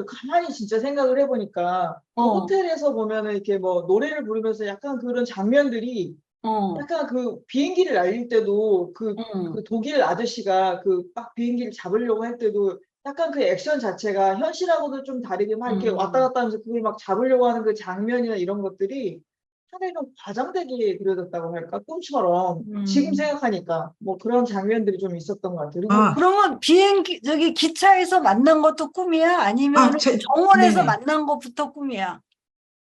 그래가지고 가만히 진짜 생각을 해보니까 그 어, 호텔에서 보면은 이렇게 뭐 노래를 부르면서 약간 그런 장면들이 어, 약간 그 비행기를 날릴 때도 응, 그 독일 아저씨가 그 막 비행기를 잡으려고 할 때도 약간 그 액션 자체가 현실하고도 좀 다르게 막 이렇게 왔다 음, 갔다 하면서 그걸 막 잡으려고 하는 그 장면이나 이런 것들이 상당히 좀 과장되게 그려졌다고 할까? 꿈처럼. 지금 음. 생각하니까 뭐 그런 장면들이 좀 있었던 것 같아요. 그리고 아, 그러면 비행기, 저기 기차에서 만난 것도 꿈이야? 아니면 정원에서 네네. 만난 것부터 꿈이야?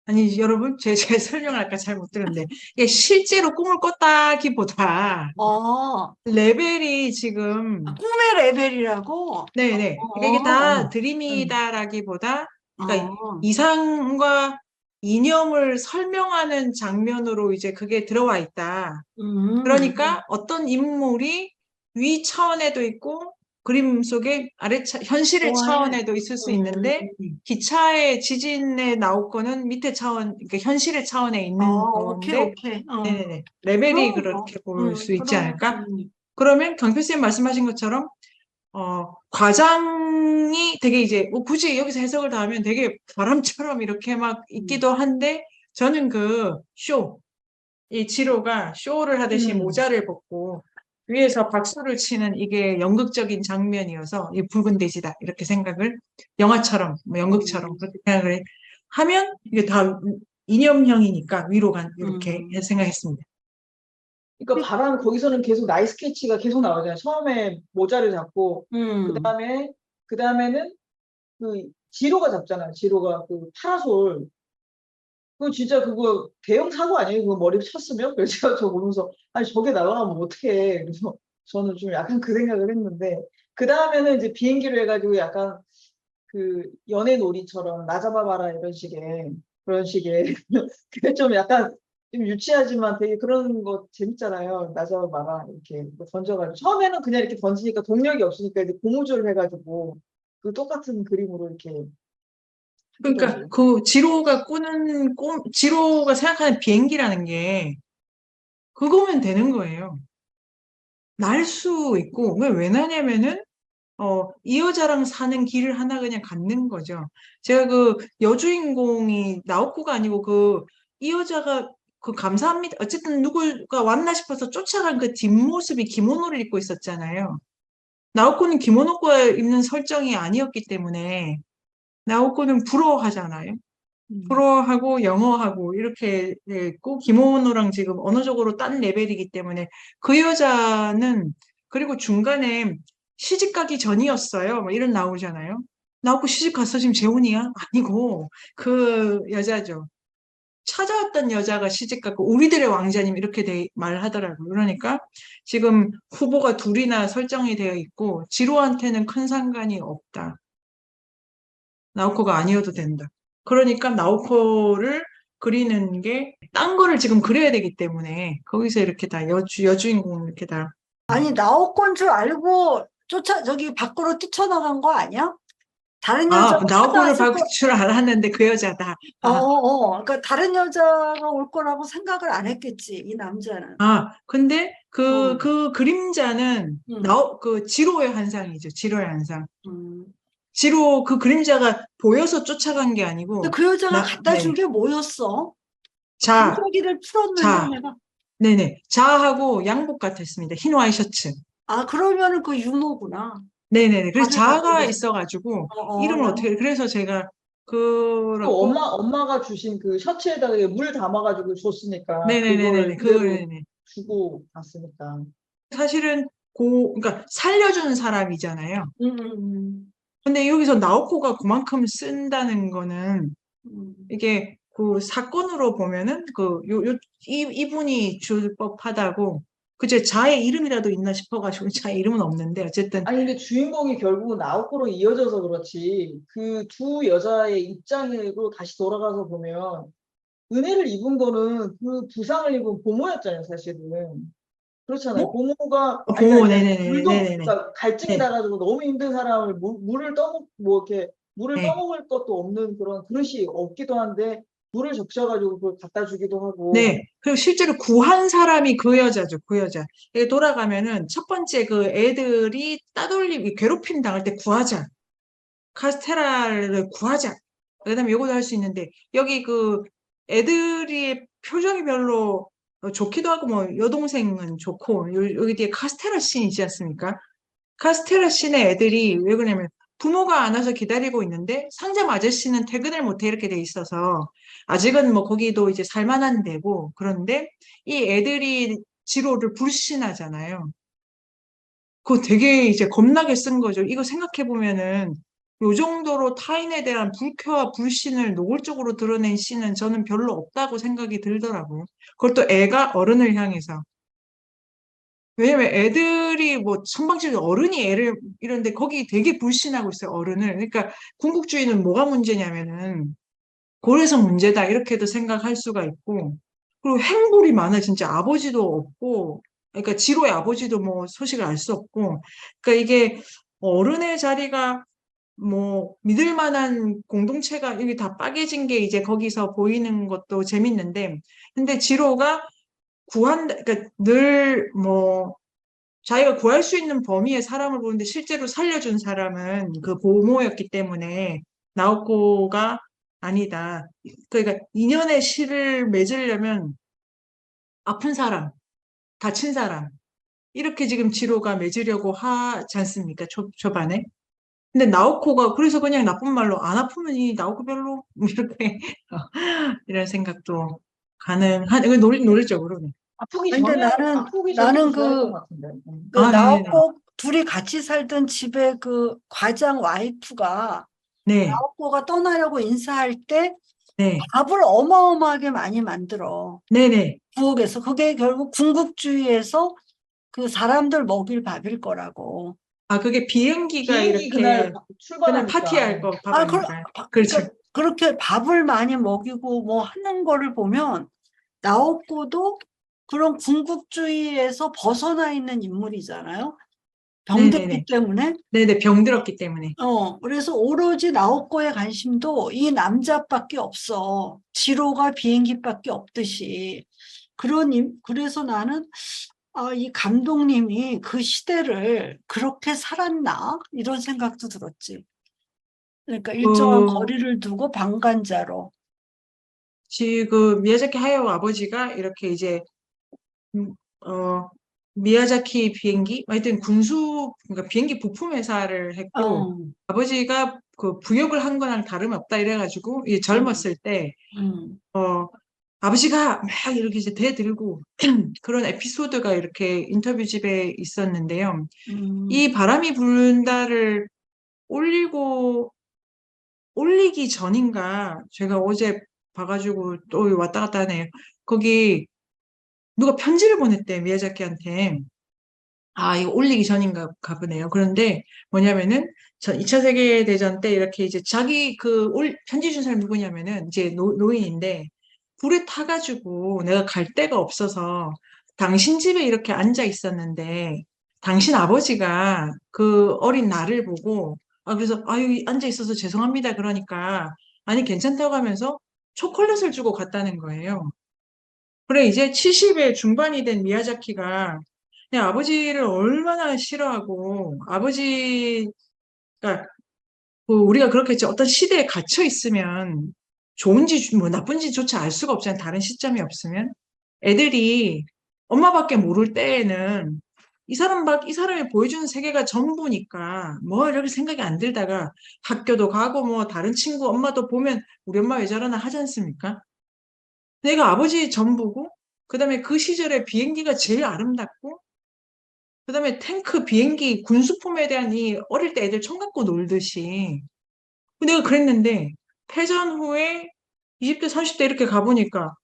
아니, 여러분, 제가 설명할까 잘 못 들었는데, 이게 실제로 꿈을 꿨다기보다 어, 레벨이 지금, 꿈의 레벨이라고? 네네. 그러니까 이게 다 어, 음, 드림이다라기보다, 그러니까 어, 이상과 이념을 설명하는 장면으로 이제 그게 들어와 있다. 음, 그러니까 어떤 인물이 위 차원에도 있고 그림 속에 현실의 좋아해. 차원에도 있을 수 음, 있는데 기차의 지진에 나올 거는 밑에 차원, 그러니까 현실의 차원에 있는 오케이, 건데, 오케이. 네네네. 레벨이 그럼 뭐, 그렇게 볼 수 있지 그럼, 않을까? 그러면 경표쌤 말씀하신 것처럼 과장이 되게 이제 뭐 굳이 여기서 해석을 다 하면 되게 바람처럼 이렇게 막 음, 있기도 한데 저는 그 이 지로가 쇼를 하듯이 음. 모자를 벗고 위에서 박수를 치는 이게 연극적인 장면이어서 이 붉은 돼지다 이렇게 생각을 영화처럼 뭐 연극처럼 음, 그렇게 생각을 하면 이게 다 이념형이니까 위로 간 이렇게 음, 생각했습니다. 그러니까 바람 거기서는 계속 나이 스케치가 계속 나오잖아요. 처음에 모자를 잡고 음. 그다음에는 그 지로가 잡잖아요. 지로가 그 파라솔. 그거 진짜 그거 대형 사고 아니에요? 그거 머리 쳤으면? 그래서 제가 저 보면서 아니 저게 날아가면 어떡해. 그래서 저는 좀 약간 그 생각을 했는데 그 다음에는 이제 비행기로 해가지고 약간 그 연애 놀이처럼 나 잡아봐라 이런 식의 그런 식의 그게 좀 약간 좀 유치하지만 되게 그런 거 재밌잖아요. 나 잡아봐라 이렇게 뭐 던져가지고 처음에는 그냥 이렇게 던지니까 동력이 없으니까 이제 고무줄 해가지고 그 똑같은 그림으로 이렇게 그러니까 하더라고요. 그 지로가 꾸는 지로가 생각하는 비행기라는 게 그거면 되는 거예요. 날 수 있고 왜 나냐면은 이 여자랑 사는 길을 하나 그냥 갖는 거죠. 제가 그 여주인공이 나오코가 아니고 이 여자가 감사합니다. 어쨌든 누구가 왔나 싶어서 쫓아간 그 뒷모습이 기모노를 입고 있었잖아요. 나오코는 기모노가 입는 설정이 아니었기 때문에 나오코는 부러워하잖아요. 음. 불어하고 영어하고 이렇게 돼 있고 김호노랑 지금 언어적으로 딴 레벨이기 때문에 그 여자는 그리고 중간에 시집 가기 전이었어요. 뭐 이런 나오잖아요. 나오고 시집 갔어 지금 재혼이야? 아니고 그 여자죠. 찾아왔던 여자가 시집 갔고 우리들의 왕자님 이렇게 말하더라고요. 그러니까 지금 후보가 둘이나 설정이 되어 있고 지로한테는 큰 상관이 없다. 나우코가 아니어도 된다. 그러니까 나우코를 그리는 게 딴 거를 지금 그려야 되기 때문에 거기서 이렇게 다 여주인공 이렇게 다. 아니, 나올 줄 알고 저기 밖으로 뛰쳐나간 거 아니야? 다른 여자가 나우코를 찾아왔을 볼 거, 줄 알았는데 그 여자다. 그러니까 다른 여자가 올 거라고 생각을 안 했겠지, 이 남자는. 근데 어, 그 그림자는 음, 그 지로의 한상이죠. 지로의 한상. 음. 지로 그 그림자가 보여서 쫓아간 게 근데 아니고, 그 여자가 갖다 준 네. 게 뭐였어? 자, 분위기를 풀었는데 자, 내가. 네네. 자하고 양복 같았습니다. 흰 와이셔츠. 아, 그러면은 그 유머구나. 네네네. 그래서 다들 갖고 자아가 계신. 있어가지고, 이름을 어떻게, 그래서 제가, 또 그렇고, 엄마가 주신 그 셔츠에다가 물 담아가지고 줬으니까 그거를 네네네네네. 그대로 네네. 주고 갔으니까. 사실은, 그러니까 살려주는 사람이잖아요. 음, 근데 여기서 나오코가 그만큼 쓴다는 거는, 음. 이게 그 사건으로 보면은, 이분이 줄 법하다고, 그제 자의 이름이라도 있나 싶어가지고, 자의 이름은 없는데, 어쨌든, 아니 근데 주인공이 결국은 나우코로 이어져서 그렇지 그 두 여자의 입장으로 다시 돌아가서 보면 은혜를 입은 거는 그 부상을 입은 고모였잖아요 사실은. 그렇잖아요. 뭐? 고모가 아니 보모, 그러니까 이제 네네네, 네네네. 그러니까 갈증이 네, 나가지고 너무 힘든 사람을 물을 떠먹 뭐 이렇게 물을 네. 떠먹을 것도 없는 그런 그릇이 없기도 한데 물을 적셔가지고 그걸 갖다 주기도 하고 네. 그리고 실제로 구한 사람이 그 여자죠, 그 여자. 이게 돌아가면은 첫 번째 그 애들이 괴롭힘 당할 때 구하자. 카스테라를 구하자. 그다음에 요거도 할 수 있는데 여기 그 애들이 표정이 별로 좋기도 하고 뭐 여동생은 좋고 여기 뒤에 카스테라 씬 있지 않습니까? 카스테라 씬의 애들이 왜 그러냐면 부모가 안 와서 기다리고 있는데 상점 아저씨는 퇴근을 못해 이렇게 돼 있어서 아직은 뭐 거기도 이제 살만한 데고 그런데 이 애들이 지로를 불신하잖아요. 그거 되게 이제 겁나게 쓴 거죠. 이거 생각해 보면은 요 정도로 타인에 대한 불쾌와 불신을 노골적으로 드러낸 씬은 저는 별로 없다고 생각이 들더라고요. 그것도 애가 어른을 향해서. 왜냐면 애들이 뭐 선방적인 어른이 애를 이런데 거기 되게 불신하고 있어요, 어른을. 그러니까 궁극주의는 뭐가 문제냐면은 그래서 문제다 이렇게도 생각할 수가 있고 그리고 행불이 많아 진짜 아버지도 없고 그러니까 지로의 아버지도 뭐 소식을 알 수 없고 그러니까 이게 어른의 자리가 뭐 믿을 만한 공동체가 여기 다 빠개진 게 이제 거기서 보이는 것도 재밌는데 근데 지로가 그러니까 늘 뭐 자기가 구할 수 있는 범위의 사람을 보는데 실제로 살려준 사람은 그 보모였기 때문에 나오코가 아니다. 그러니까 인연의 실을 맺으려면 아픈 사람, 다친 사람 이렇게 지금 지로가 맺으려고 하지 않습니까? 초반에. 근데 나오코가 그래서 그냥 나쁜 말로 안 아프면 이 나오코 별로 이렇게 이런 생각도 가능한 이거 논리적으로는. 아프기 근데 전에 나는 아프기 전에 나는 좋아할 것 그 같은데. 그 네네. 나오코 둘이 같이 살던 집에 그 과장 와이프가 네, 나오코가 떠나려고 인사할 때 네, 밥을 어마어마하게 많이 만들어. 네네. 부엌에서. 그게 결국 궁극주의에서 그 사람들 먹일 밥일 거라고. 아, 그게 비행기가 비행기 이렇게 그날 그냥 출발하니까. 파티할 거 아, 밥하니까. 그렇죠. 그러니까 그렇게 밥을 많이 먹이고 뭐 하는 거를 보면 나오코도 그런 궁극주의에서 벗어나 있는 인물이잖아요. 병들기 네네네. 때문에. 네네, 병들었기 때문에. 그래서 오로지 나오코의 관심도 이 남자밖에 없어. 지로가 비행기밖에 없듯이. 그래서 나는, 이 감독님이 그 시대를 그렇게 살았나? 이런 생각도 들었지. 그러니까 일정한 그, 거리를 두고 방관자로. 지금 미야자키 하야오 아버지가 이렇게 이제, 음, 미야자키 비행기? 하여튼 그러니까 비행기 부품 회사를 했고, 어, 아버지가 그 부역을 한 거랑 다름없다 이래가지고, 이게 음, 젊었을 때, 음, 어, 아버지가 막 이렇게 이제 대들고, 그런 에피소드가 이렇게 인터뷰집에 있었는데요. 음, 이 바람이 분다를 올리고 올리기 전인가 제가 어제 봐가지고 또 왔다 갔다 하네요. 거기 누가 편지를 보냈대 미야자키한테. 아 이거 올리기 전인가 보네요. 그런데 뭐냐면은 전 2차 세계대전 때 이렇게 이제 자기 편지 준 사람 누구냐면은 이제 노인인데 불에 타가지고 내가 갈 데가 없어서 당신 집에 이렇게 앉아 있었는데 당신 아버지가 그 어린 나를 보고 그래서 아유 앉아 있어서 죄송합니다 그러니까 아니 괜찮다고 하면서 초콜릿을 주고 갔다는 거예요. 그래 이제 70의 중반이 된 미야자키가 그냥 아버지를 얼마나 싫어하고 아버지가 우리가 그렇게 어떤 시대에 갇혀 있으면 좋은지 뭐 나쁜지조차 알 수가 없잖아요. 다른 시점이 없으면 애들이 엄마밖에 모를 때에는 이 사람이 보여주는 세계가 전부니까 뭐 이렇게 생각이 안 들다가 학교도 가고 뭐 다른 친구 엄마도 보면 우리 엄마 왜 저러나 하지 않습니까? 내가 아버지 전부고 그다음에 그 시절에 비행기가 제일 아름답고 그다음에 탱크, 비행기, 군수품에 대한 이 어릴 때 애들 총 갖고 놀듯이 내가 그랬는데 패전 후에 20대, 30대 이렇게 가보니까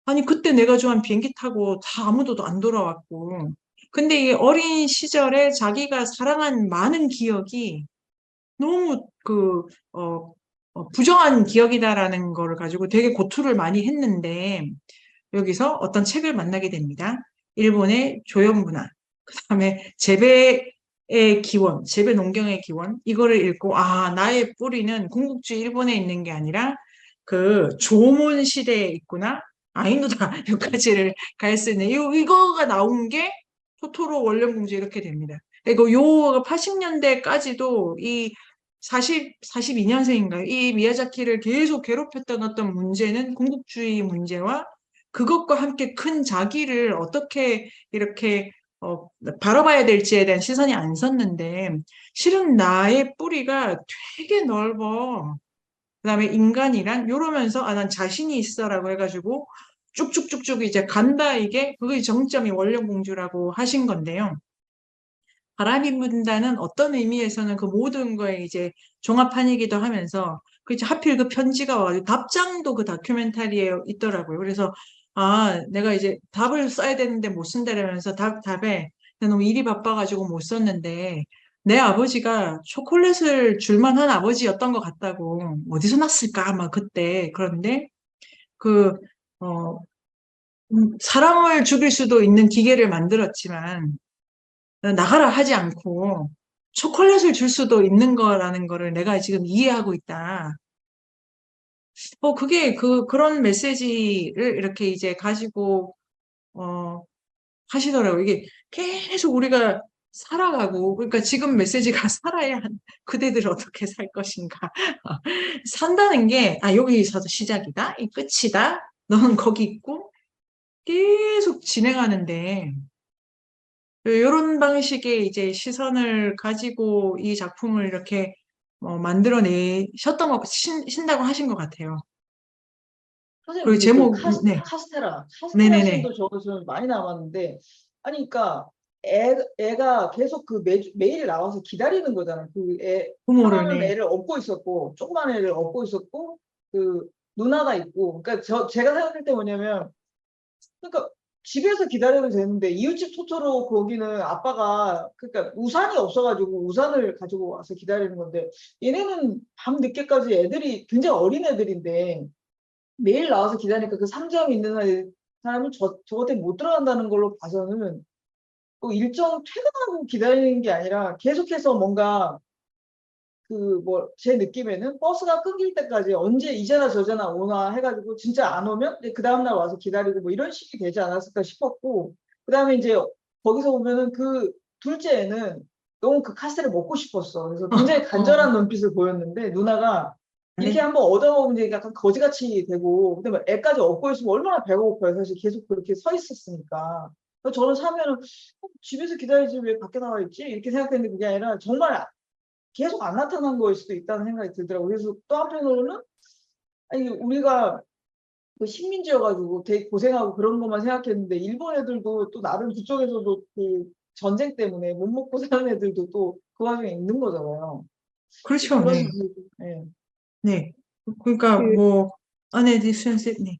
아니 그때 내가 좋아한 비행기 타고 다 아무도 안 돌아왔고 근데 이 어린 시절에 자기가 사랑한 많은 기억이 너무 부정한 기억이다라는 거를 가지고 되게 고투를 많이 했는데 여기서 어떤 책을 만나게 됩니다. 일본의 조형문화, 그다음에 재배의 기원, 재배 농경의 기원 이거를 읽고 나의 뿌리는 궁극주의 일본에 있는 게 아니라 그 조몬 시대에 있구나. 아이노다 여기까지를 갈 수 있는 이거가 나온 게 토토로 원령공주 이렇게 됩니다. 그리고 요 80년대까지도 이 42년생인가요? 이 미야자키를 계속 괴롭혔던 어떤 문제는 군국주의 문제와 그것과 함께 큰 자기를 어떻게 이렇게 바라봐야 될지에 대한 시선이 안 섰는데 실은 나의 뿌리가 되게 넓어. 그다음에 인간이란 이러면서 난 자신이 있어라고 해가지고 쭉쭉쭉쭉 이제 간다 이게 그게 정점이 원령공주라고 하신 건데요. 바람이 분다는 어떤 의미에서는 그 모든 거에 이제 종합판이기도 하면서 그 이제 하필 그 편지가 와가지고 답장도 그 다큐멘터리에 있더라고요. 그래서 내가 이제 답을 써야 되는데 못 쓴다면서 답에 내가 너무 일이 바빠가지고 못 썼는데 내 아버지가 초콜릿을 줄 만한 아버지였던 것 같다고 어디서 났을까 아마 그때 그런데 그 어, 사람을 죽일 수도 있는 기계를 만들었지만 나가라 하지 않고 초콜릿을 줄 수도 있는 거라는 거를 내가 지금 이해하고 있다. 그게 그런 메시지를 이렇게 이제 가지고, 하시더라고요. 이게 계속 우리가 살아가고, 그러니까 지금 메시지가 살아야 그대들 어떻게 살 것인가. 산다는 게, 여기서도 시작이다? 이 끝이다? 너는 거기 있고, 계속 진행하는데, 이런 방식의 이제 시선을 가지고 이 작품을 이렇게 만들어내셨던 신다고 하신 것 같아요. 선생님, 그리고 근데 그 제목, 네, 카스테라 네네네. 씬도 저는 많이 남았는데, 아니, 그러니까 애가 계속 그 매일 나와서 기다리는 거잖아요. 부모를, 하나는 네. 애를 업고 있었고, 조그만 애를 업고 있었고, 그 누나가 있고, 그러니까 제가 생각할 때 뭐냐면, 그러니까 집에서 기다려도 되는데 이웃집 토토로 거기는 아빠가 그러니까 우산이 없어가지고 우산을 가지고 와서 기다리는 건데 얘네는 밤 늦게까지 애들이 굉장히 어린 애들인데 매일 나와서 기다리니까 그 상점 있는 사람은 저것 때문에 못 들어간다는 걸로 봐서는 그 일정 퇴근하고 기다리는 게 아니라 계속해서 뭔가 제 느낌에는 버스가 끊길 때까지 언제 이제나 저제나 오나 해가지고 진짜 안 오면 이제 그 다음날 와서 기다리고 뭐 이런 식이 되지 않았을까 싶었고 그다음에 이제 거기서 보면은 그 둘째 애는 너무 그 카스테를 먹고 싶었어. 그래서 굉장히 간절한 눈빛을 보였는데 누나가 이렇게 네. 한번 얻어먹으면 이제 약간 거지같이 되고 근데 뭐 애까지 업고 있으면 얼마나 배고파요. 사실 계속 그렇게 서 있었으니까. 그래서 저는 사면은 집에서 기다리지 왜 밖에 나와 있지? 이렇게 생각했는데 그게 아니라 정말 계속 안 나타난 거일 수도 있다는 생각이 들더라고요. 그래서 또 한편으로는 아니 우리가 그 식민지여가지고 되게 고생하고 그런 것만 생각했는데 일본 애들도 또 나름 그쪽에서도 그 전쟁 때문에 못 먹고 사는 애들도 또 그 와중에 있는 거잖아요. 그렇죠, 그런 네. 예. 네. 그러니까 그, 네, 수연씨, 네.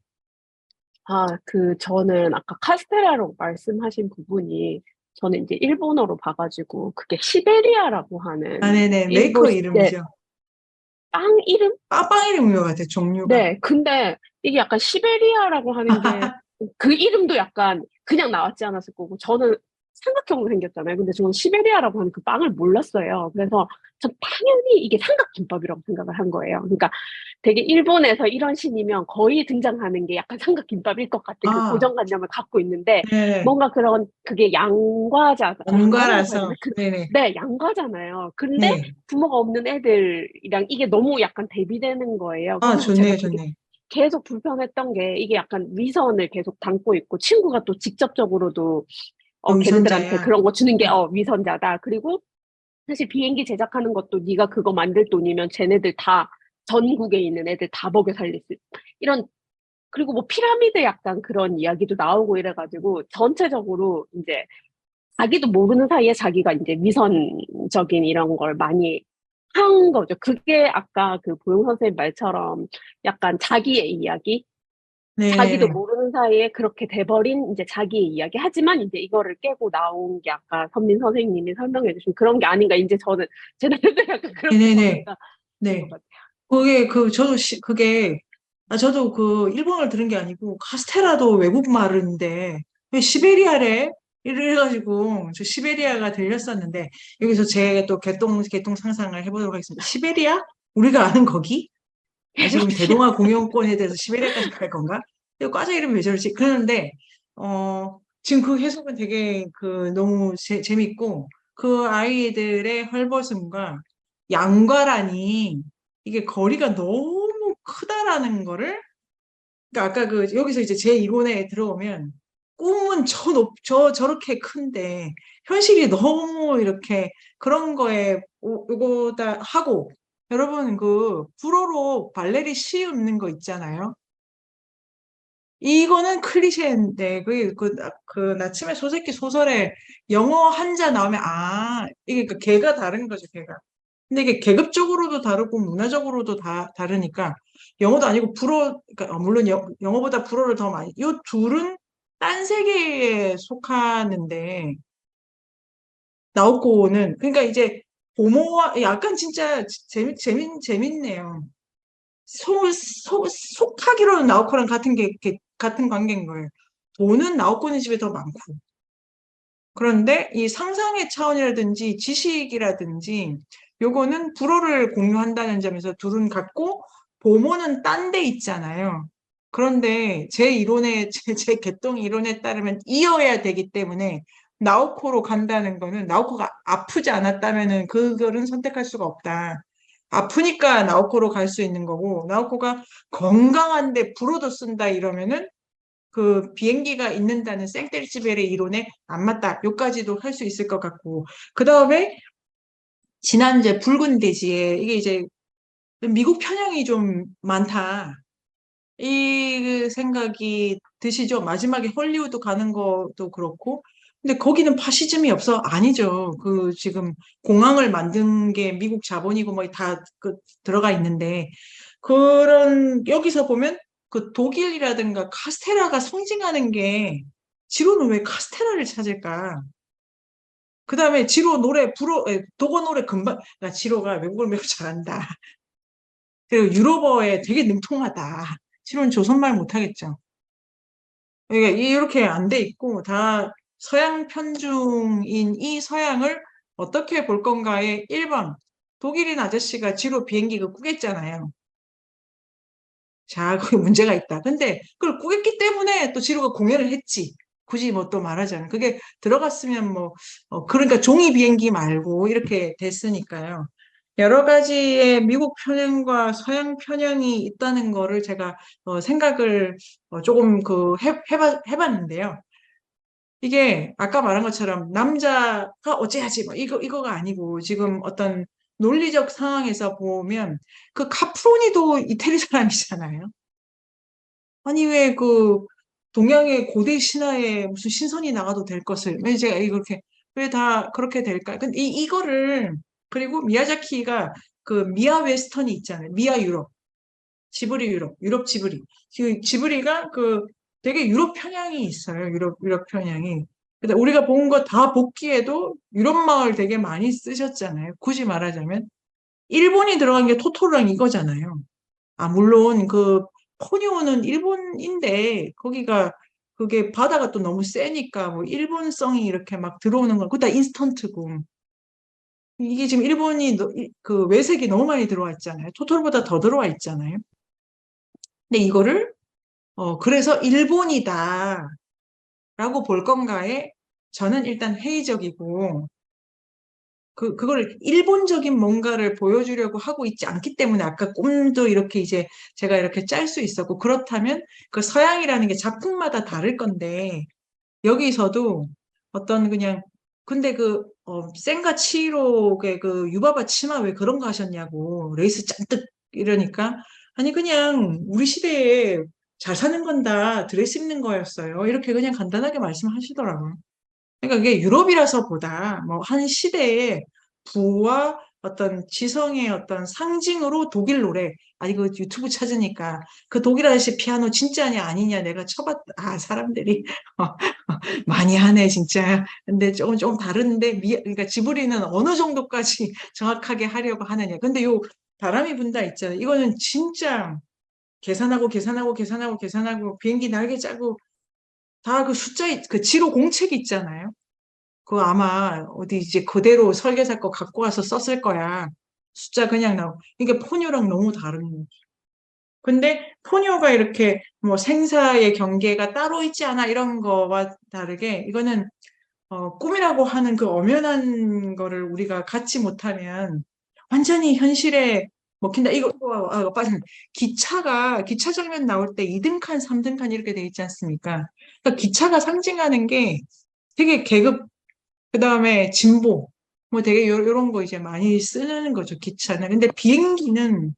저는 아까 카스테라로 말씀하신 부분이 저는 이제 일본어로 봐가지고 그게 시베리아라고 하는 네네. 일본, 메이커 네, 이름이죠. 빵 이름? 빵 이름인 것 같아요, 종류가. 네, 근데 이게 약간 시베리아라고 하는 게 그 이름도 약간 그냥 나왔지 않았을 거고 저는 삼각형으로 생겼잖아요. 근데 저는 시베리아라고 하는 그 빵을 몰랐어요. 그래서 전 당연히 이게 삼각김밥이라고 생각을 한 거예요. 그러니까 되게 일본에서 이런 신이면 거의 등장하는 게 약간 삼각김밥일 것 같은 그 아, 고정관념을 갖고 있는데 네. 뭔가 그런 그게 양과자라고 해야 번갈아서, 되나? 네네. 네, 양과잖아요. 근데 네. 부모가 없는 애들이랑 이게 너무 약간 대비되는 거예요. 그래서 제가 좋네요, 그게 좋네. 계속 불편했던 게 이게 약간 위선을 계속 담고 있고 친구가 또 직접적으로도 걔네들한테 위선자야. 그런 거 주는 게 위선자다. 그리고 사실 비행기 제작하는 것도 네가 그거 만들 돈이면 쟤네들 다 전국에 있는 애들 다 먹여 살릴 수 이런 그리고 뭐 피라미드 약간 그런 이야기도 나오고 이래가지고 전체적으로 이제 자기도 모르는 사이에 자기가 이제 위선적인 이런 걸 많이 한 거죠. 그게 아까 그 보영 선생님 말처럼 약간 자기의 이야기, 자기도 네네네. 모르는 사이에 그렇게 돼버린 이제 자기의 이야기. 하지만 이제 이거를 깨고 나온 게 아까 선민 선생님이 설명해 주신 그런 게 아닌가. 이제 저는 제 나름대로 약간 그렇게 네네네. 정리가 된 것 네. 같아요. 저도 일본어를 들은 게 아니고, 카스테라도 외국 말인데, 왜 시베리아래? 이래가지고, 저 시베리아가 들렸었는데, 여기서 제가 또 개똥 상상을 해보도록 하겠습니다. 시베리아? 우리가 아는 거기? 지금 대동아 공영권에 대해서 시베리아까지 갈 건가? 이거 과자 이름 왜 저러지? 그러는데, 지금 그 해석은 되게 너무 재밌고, 그 아이들의 헐벗음과 양과란이 이게 거리가 너무 크다라는 거를, 그러니까 아까 여기서 이제 제 이론에 들어오면 꿈은 저렇게 큰데 현실이 너무 이렇게 그런 거에 요거다 하고, 여러분 불어로 발레리 시 읊는 거 있잖아요. 이거는 클리셰인데 나침의 소새끼 소설에 영어 한자 나오면 이게 개가 다른 거죠, 개가. 근데 이게 계급적으로도 다르고 문화적으로도 다르니까 영어도 아니고 불어, 그러니까 물론 영어보다 불어를 더 많이, 이 둘은 딴 세계에 속하는데 나오코는, 그러니까 이제 보모와 약간 진짜 재밌네요. 속하기로는 나오코랑 같은 관계인 거예요. 돈은 나오코네 집에 더 많고. 그런데 이 상상의 차원이라든지 지식이라든지 요거는 불어를 공유한다는 점에서 둘은 같고, 보모는 딴 데 있잖아요. 그런데 제 이론에, 제 개똥 이론에 따르면 이어야 되기 때문에 나오코로 간다는 거는, 나오코가 아프지 않았다면은 그거는 선택할 수가 없다. 아프니까 나오코로 갈 수 있는 거고, 나오코가 건강한데 불어도 쓴다 이러면은 그 비행기가 있는다는 생테리치베리 이론에 안 맞다. 요까지도 할 수 있을 것 같고. 그 다음에 지난 이제 붉은 대지에 이게 이제 미국 편향이 좀 많다. 이 생각이 드시죠? 마지막에 헐리우드 가는 것도 그렇고. 근데 거기는 파시즘이 없어? 아니죠. 지금 공항을 만든 게 미국 자본이고 뭐 다 들어가 있는데, 여기서 보면 독일이라든가 카스테라가 상징하는 게, 지로는 왜 카스테라를 찾을까? 그 다음에 지로 노래, 독어 노래 금방, 지로가 외국어를 매우 잘한다. 그리고 유럽어에 되게 능통하다. 지로는 조선말 못하겠죠. 그러니까 이렇게 안 돼 있고, 다 서양 편중인 이 서양을 어떻게 볼 건가에 1번, 독일인 아저씨가 지로 비행기 꾸겠잖아요. 자, 거기 문제가 있다. 근데 그걸 꾸겼기 때문에 또 지로가 공연을 했지. 굳이 뭐 또 말하자면. 그게 들어갔으면 그러니까 종이 비행기 말고 이렇게 됐으니까요. 여러 가지의 미국 편향과 서양 편향이 있다는 거를 제가 생각을 조금 해봤는데요. 이게 아까 말한 것처럼 남자가 어째야지 뭐 이거가 아니고, 지금 어떤 논리적 상황에서 보면 카프로니도 이태리 사람이잖아요. 아니 왜 동양의 고대 신화에 무슨 신선이 나가도 될 것을 왜 제가 이렇게 왜 다 그렇게 될까? 근데 이거를, 그리고 미야자키가 미아 웨스턴이 있잖아요. 미아 유럽, 지브리 유럽 지브리. 지브리가 되게 유럽 편향이 있어요. 유럽 편향이. 근데 우리가 본 거 다 복기에도 유럽 마을 되게 많이 쓰셨잖아요. 굳이 말하자면 일본이 들어간 게 토토로랑 이거잖아요. 물론 포뇨는 일본인데 거기가 그게 바다가 또 너무 세니까 뭐 일본성이 이렇게 막 들어오는 건 그다 인스턴트고, 이게 지금 일본이 외색이 너무 많이 들어와 있잖아요. 토토로보다 더 들어와 있잖아요. 근데 이거를 그래서 일본이다라고 볼 건가에, 저는 일단 회의적이고, 그걸 일본적인 뭔가를 보여주려고 하고 있지 않기 때문에 아까 꿈도 이렇게 이제 제가 이렇게 짤 수 있었고, 그렇다면 서양이라는 게 작품마다 다를 건데, 여기서도 어떤 그냥, 근데 센과 치히로의 유바바 치마 왜 그런 거 하셨냐고, 레이스 잔뜩 이러니까, 아니 그냥 우리 시대에 잘 사는 건 다 드레스 입는 거였어요. 이렇게 그냥 간단하게 말씀하시더라고요. 그러니까 그게 유럽이라서 보다 뭐 한 시대의 부와 어떤 지성의 어떤 상징으로 독일 노래, 이거 유튜브 찾으니까 독일 아저씨 피아노 진짜냐 아니냐 내가 쳐봤다. 사람들이 많이 하네 진짜. 근데 조금 다른데, 그러니까 지브리는 어느 정도까지 정확하게 하려고 하느냐. 근데 바람이 분다 있잖아요. 이거는 진짜 계산하고 비행기 날개 짜고 다 숫자, 지로 공책 있잖아요. 그거 아마 어디 이제 그대로 설계사 거 갖고 와서 썼을 거야. 숫자 그냥 나오고. 이게 포뇨랑 너무 다른 거지. 근데 포뇨가 이렇게 뭐 생사의 경계가 따로 있지 않아 이런 거와 다르게, 이거는 꿈이라고 하는 엄연한 거를 우리가 갖지 못하면 완전히 현실에 먹힌다. 이거 빠진 기차 장면 나올 때 2등칸, 3등칸 이렇게 돼 있지 않습니까? 그러니까 기차가 상징하는 게 되게 계급, 그다음에 진보, 뭐 되게 요런 거 이제 많이 쓰는 거죠, 기차는. 근데 비행기는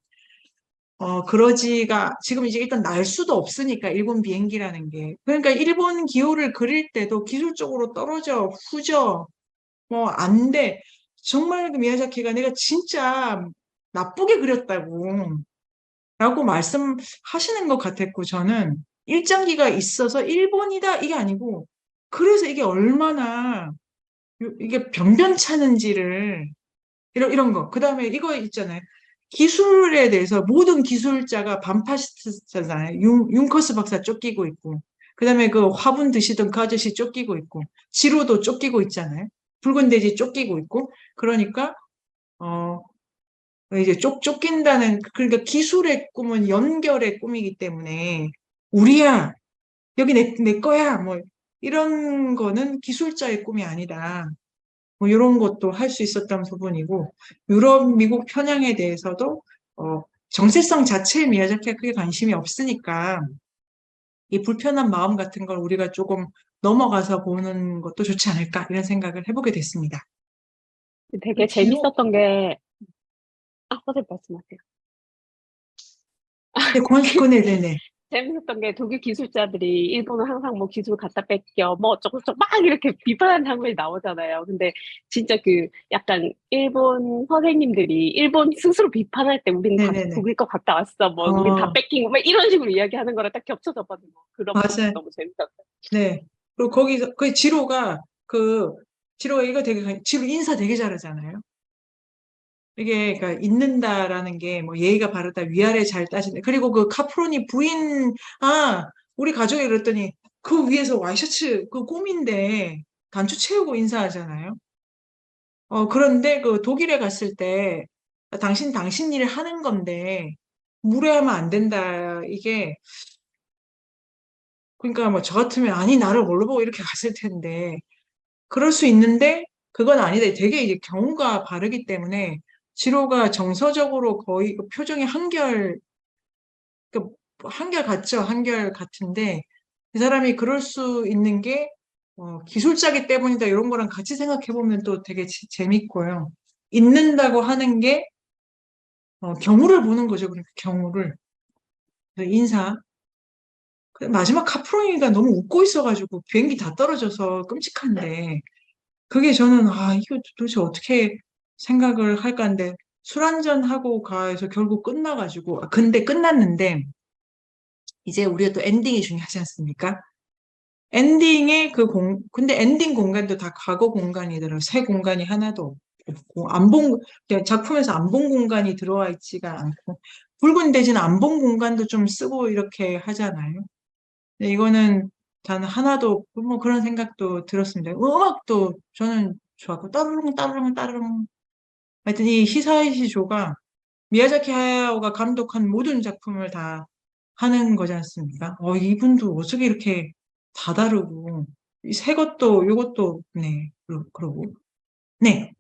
그러지가, 지금 이제 일단 날 수도 없으니까, 일본 비행기라는 게. 그러니까 일본 기호를 그릴 때도 기술적으로 떨어져, 후져, 뭐 안 돼. 정말 그 미야자키가 내가 진짜 나쁘게 그렸다고 라고 말씀하시는 것 같았고, 저는 일장기가 있어서 일본이다 이게 아니고, 그래서 이게 얼마나 이게 변변찮은지를 이런 거. 그다음에 이거 있잖아요. 기술에 대해서 모든 기술자가 반파시스트잖아요. 융커스 박사 쫓기고 있고, 그다음에 그 화분 드시던 그 아저씨 쫓기고 있고, 지로도 쫓기고 있잖아요. 붉은 돼지 쫓기고 있고, 그러니까 이제 쫓긴다는, 그러니까 기술의 꿈은 연결의 꿈이기 때문에 우리야, 여기 내 거야, 뭐 이런 거는 기술자의 꿈이 아니다. 뭐 이런 것도 할 수 있었던 부분이고, 유럽, 미국 편향에 대해서도 정체성 자체에 미야자키가 크게 관심이 없으니까 이 불편한 마음 같은 걸 우리가 조금 넘어가서 보는 것도 좋지 않을까 이런 생각을 해보게 됐습니다. 되게 지로 재밌었던 게, 선생님 말씀하세요. 네, 네네. 재밌었던 게 독일 기술자들이 일본은 항상 뭐 기술 갖다 뺏겨 뭐 어쩌고저쩌고 막 이렇게 비판하는 장면이 나오잖아요. 근데 진짜 그 약간 일본 선생님들이 일본 스스로 비판할 때 우리는 다 네네네. 독일 거 갖다 왔어 뭐 우린 다 뺏긴 거 막 이런 식으로 이야기하는 거랑 딱 겹쳐져가지고 그런 부분이 맞아요. 너무 재밌었어요. 네. 그리고 거기서, 지로가 이거 지로 인사 되게 잘하잖아요. 이게, 그러니까, 있는다라는 게, 뭐, 예의가 바르다, 위아래 잘 따진다. 그리고 그 카프로니 부인, 우리 가족이 그랬더니, 그 위에서 와이셔츠, 그 꿈인데, 단추 채우고 인사하잖아요. 그런데 그 독일에 갔을 때, 당신 일을 하는 건데, 무례하면 안 된다. 이게, 그러니까 뭐, 저 같으면, 아니, 나를 뭘로 보고 이렇게 갔을 텐데, 그럴 수 있는데 그건 아니다. 되게 이제 경우가 바르기 때문에 지로가 정서적으로 거의 그 표정이 한결 같죠. 한결 같은데 이 사람이 그럴 수 있는 게 기술자기 때문이다. 이런 거랑 같이 생각해 보면 또 되게 재밌고요. 있는다고 하는 게 경우를 보는 거죠. 그러니까 경우를. 그래서 인사. 마지막 카프로니가 너무 웃고 있어가지고 비행기 다 떨어져서 끔찍한데 그게 저는, 이거 도대체 어떻게 생각을 할까 하는데, 술 한잔하고 가서 결국 끝나가지고, 근데 끝났는데, 이제 우리가 또 엔딩이 중요하지 않습니까? 엔딩에 근데 엔딩 공간도 다 과거 공간이더라고요. 새 공간이 하나도 없고, 그냥 작품에서 안 본 공간이 들어와 있지가 않고, 붉은 대지는 안 본 공간도 좀 쓰고 이렇게 하잖아요. 근데 이거는 단 하나도 뭐 그런 생각도 들었습니다. 음악도 저는 좋았고 따르릉 따르릉 따르릉 하여튼 이 히사이시 조가 미야자키 하야오가 감독한 모든 작품을 다 하는 거지 않습니까? 이분도 어떻게 이렇게 다 다르고 새 것도 이것도 네 그러고 네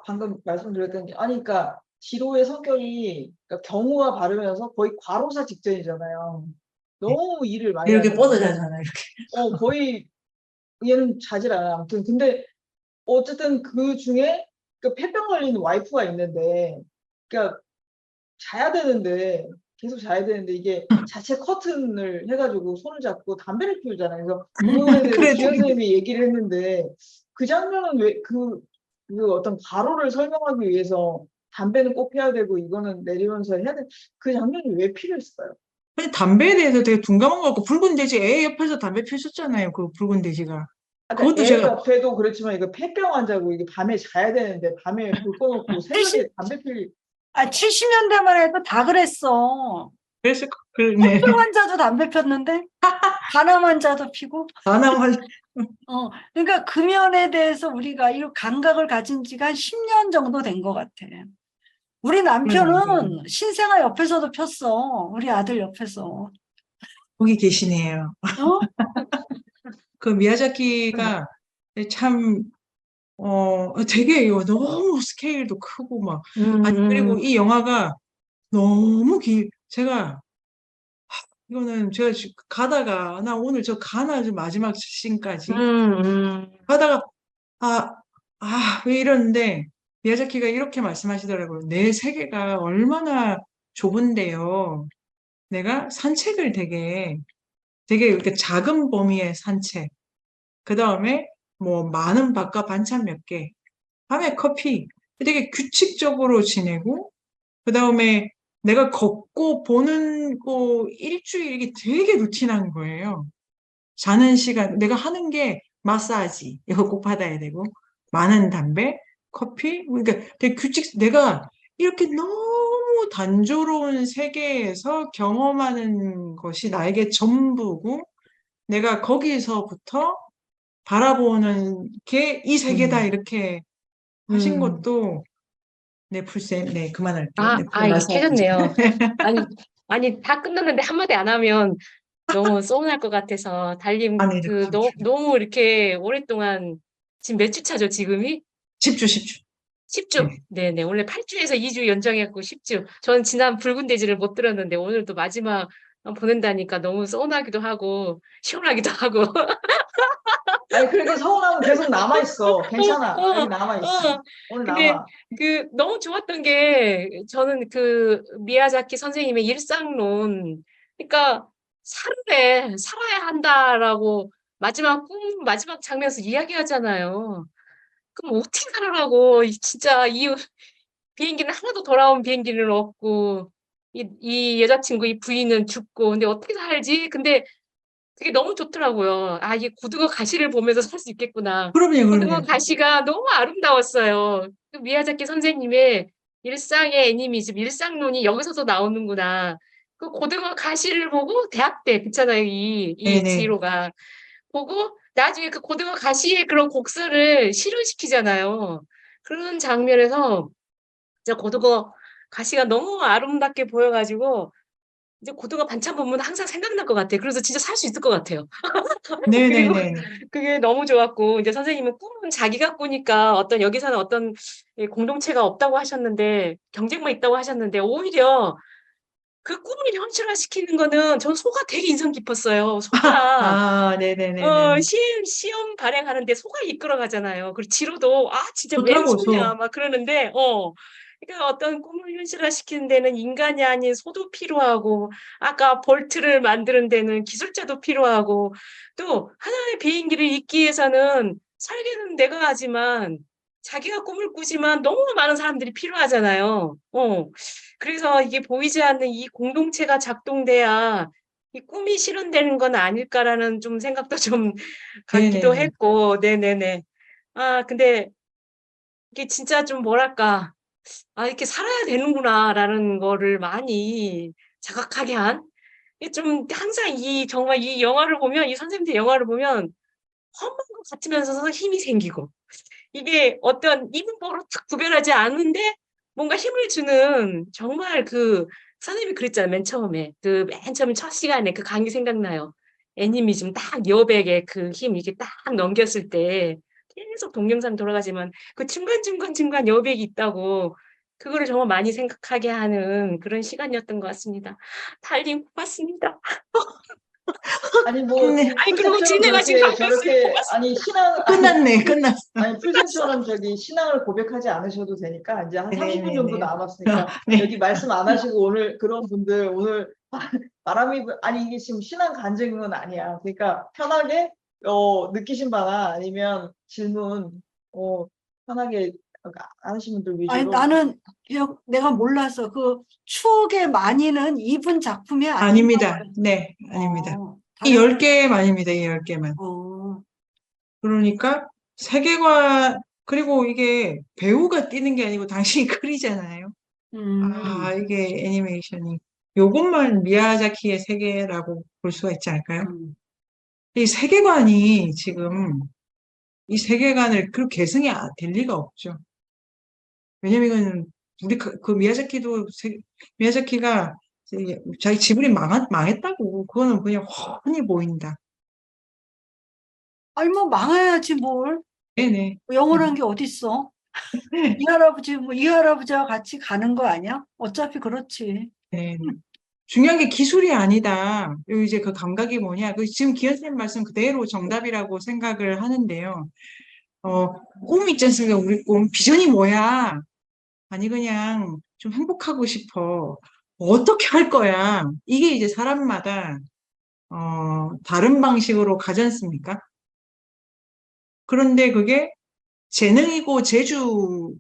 방금 말씀드렸던 게 그러니까 지로의 성격이 그러니까 경우가 바르면서 거의 과로사 직전이잖아요. 너무 일을 많이 이렇게 하잖아요. 뻗어자잖아 이렇게 거의 얘는 자질 않아. 아무튼 근데 어쨌든 그 중에 그 폐병 걸린 와이프가 있는데 그러니까 자야 되는데 계속 자야 되는데 이게 자체 커튼을 해가지고 손을 잡고 담배를 피우잖아요. 그래서 그 부분에 대해서 그래 주연 선생님이 얘기를 했는데 그 장면은 왜 그 어떤 과로를 설명하기 위해서 담배는 꼭 피워야 되고 이거는 내리면서 해야 돼. 그 장면이 왜 필요했어요? 근데 담배에 대해서 되게 둔감한 것 같고 붉은 돼지 애 옆에서 담배 피우셨잖아요 그 붉은 돼지가 그러니까 그것도 애 제가 옆에도 그렇지만 이거 폐병 환자고 이게 밤에 자야 되는데 밤에 불 꺼놓고 새벽에 담배 필 70년대만 해도 다 그랬어. 그랬을 네. 폐병 환자도 담배 폈는데, 간암 환자도 피고. 하나만 그러니까 금연에 대해서 우리가 이 감각을 가진 지가 한 10년 정도 된 것 같아. 우리 남편은 신생아 옆에서도 폈어. 우리 아들 옆에서. 거기 계시네요. 어? 그 미야자키가 참 되게 이거 너무 스케일도 크고 막 음, 아니 그리고 이 영화가 너무 제가 이거는 제가 지금 가다가 나 오늘 저 가나 저 마지막 씬까지 가다가 왜 이러는데 미야자키가 이렇게 말씀하시더라고요. 내 세계가 얼마나 좁은데요. 내가 산책을 되게 이렇게 작은 범위의 산책. 그 다음에 뭐 많은 밥과 반찬 몇 개. 밤에 커피. 되게 규칙적으로 지내고 그 다음에 내가 걷고 보는 거 일주일 이게 되게 루틴한 거예요. 자는 시간, 내가 하는 게 마사지, 이거 꼭 받아야 되고, 많은 담배, 커피, 그러니까 되게 내가 이렇게 너무 단조로운 세계에서 경험하는 것이 나에게 전부고, 내가 거기서부터 바라보는 게 이 세계다, 이렇게 하신 것도, 네, 풀쌤, 네, 그만할게요. 네, 이게 말씀해 깨졌네요. 아니, 다 끝났는데 한마디 안 하면 너무 서운할 것 같아서, 달님, 네, 너무 이렇게 오랫동안, 지금 몇 주 차죠, 지금이? 10주, 10주. 10주. 네. 네네. 원래 8주에서 2주 연장했고 10주. 저는 지난 붉은 돼지를 못 들었는데, 오늘도 마지막 보낸다니까 너무 서운하기도 하고, 시원하기도 하고. 아니, 그렇게 서운하면 계속 남아있어. 괜찮아. 여기 남아있어. 어, 오늘 근데 남아. 너무 좋았던 게 저는 미야자키 선생님의 일상론, 그러니까 살아야 한다라고 마지막 장면에서 이야기하잖아요. 그럼 어떻게 살아라고, 진짜 이 비행기는 하나도 돌아온 비행기는 없고, 이 여자친구, 이 부인은 죽고, 근데 어떻게 살지? 근데 그게 너무 좋더라고요. 이게 고등어 가시를 보면서 살 수 있겠구나. 그럼요, 고등어 그럼요. 가시가 너무 아름다웠어요. 미야자키 선생님의 일상의 애니미즘, 일상론이 여기서도 나오는구나. 그 고등어 가시를 보고 대학 때, 그렇잖아요. 이 네네. 지희로가. 보고 나중에 그 고등어 가시의 그런 곡선을 실현시키잖아요. 그런 장면에서 진짜 고등어 가시가 너무 아름답게 보여가지고, 이제 고등어 반찬 보면 항상 생각날 것 같아요. 그래서 진짜 살 수 있을 것 같아요. 그리고 네네네. 그게 너무 좋았고, 이제 선생님은 꿈은 자기가 꾸니까 여기서는 어떤 공동체가 없다고 하셨는데, 경쟁만 있다고 하셨는데, 오히려 그 꿈을 현실화시키는 거는 전 소가 되게 인상 깊었어요. 소가, 네네네네. 시험 발행하는데 소가 이끌어 가잖아요. 그리고 지로도, 진짜 웬 좋더라고, 소냐, 막 그러는데, 그러니까 어떤 꿈을 현실화시키는 데는 인간이 아닌 소도 필요하고, 아까 볼트를 만드는 데는 기술자도 필요하고, 또 하나의 비행기를 잇기 위해서는 설계는 내가 하지만, 자기가 꿈을 꾸지만 너무 많은 사람들이 필요하잖아요. 그래서 이게 보이지 않는 이 공동체가 작동돼야 이 꿈이 실현되는 건 아닐까라는 좀 생각도 좀 갖기도 네네네. 했고, 네네네. 근데 이게 진짜 좀 뭐랄까, 이렇게 살아야 되는구나라는 거를 많이 자각하게 한, 이게 좀 항상 정말 이 영화를 보면, 이 선생님들 영화를 보면 험한 것 같으면서도 힘이 생기고, 이게 어떤 이분법으로 탁 구별하지 않은데 뭔가 힘을 주는, 정말 선생님이 그랬잖아요. 맨 처음에 첫 시간에 그 강의 생각나요. 애니미즘 딱 여백의 그 힘 이렇게 딱 넘겼을 때 계속 동영상 돌아가지만 그 중간 여백이 있다고, 그거를 정말 많이 생각하게 하는 그런 시간이었던 것 같습니다. 달님 고맙습니다. 아니, 뭐, 네. 그리고 풀쌤처럼 진행하신 강백수님 고맙습니다. 끝났어. 아니, 풀쌤처럼 신앙을 고백하지 않으셔도 되니까, 이제 한 30분 정도 네네네. 남았으니까, 네. 여기 말씀 안 하시고 오늘 그런 분들, 오늘 아니, 이게 지금 신앙 간증은 아니야. 그러니까 편하게, 느끼신 바나 아니면 질문, 편하게 안 하신 분들 아니, 위주로. 나는 내가 몰라서 추억의 많이는 이분 작품이 아닙니다. 네, 아닙니다. 이 10개만입니다. 이 10개만. 그러니까 세계관, 그리고 이게 배우가 뛰는 게 아니고 당신이 그리잖아요. 이게 애니메이션이. 요것만 미야자키의 세계라고 볼 수가 있지 않을까요? 이 세계관이 지금, 이 세계관을 그렇게 계승이 될 리가 없죠. 왜냐면 우리 미야자키가 자기 지분이 망했다고. 그거는 그냥 훤히 보인다. 아니, 뭐 망해야지 뭘. 네네. 영원한 게 어딨어? 이 할아버지, 뭐, 이 할아버지와 같이 가는 거 아니야? 어차피 그렇지. 네. 중요한 게 기술이 아니다. 요 이제 그 감각이 뭐냐. 그 지금 기현 선생님 말씀 그대로 정답이라고 생각을 하는데요. 꿈 있지 않습니까? 우리 꿈. 비전이 뭐야? 아니, 그냥 좀 행복하고 싶어. 어떻게 할 거야? 이게 이제 사람마다, 다른 방식으로 가지 않습니까? 그런데 그게 재능이고 재주이고,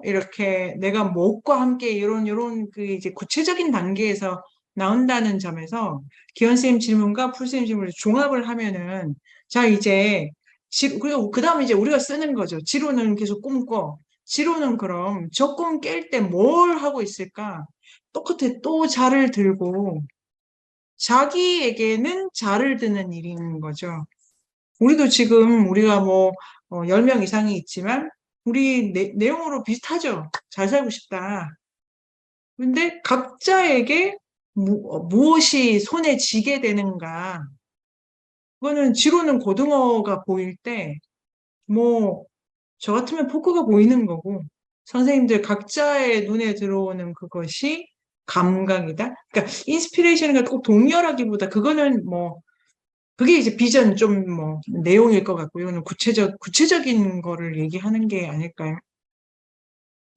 이렇게 내가 무엇과 함께 이런 그 이제 구체적인 단계에서 나온다는 점에서 기현 선생님 질문과 풀 선생님 질문을 종합을 하면은, 자, 이제, 그리고 그 다음에 이제 우리가 쓰는 거죠. 지로는 계속 꿈꿔. 지로는 그럼 저 꿈 깰 때 뭘 하고 있을까? 똑같아. 또 자를 들고, 자기에게는 자를 드는 일인 거죠. 우리도 지금 우리가 뭐 10명 이상이 있지만 우리 내용으로 비슷하죠. 잘 살고 싶다. 근데 각자에게 무엇이 손에 쥐게 되는가? 그거는 지로는 고등어가 보일 때 뭐 저 같으면 포크가 보이는 거고 선생님들 각자의 눈에 들어오는 그것이 감각이다. 그러니까 인스피레이션과 꼭 동의어라기보다 그거는 뭐 그게 이제 비전 좀 뭐 내용일 것 같고요. 이거는 구체적인 거를 얘기하는 게 아닐까요?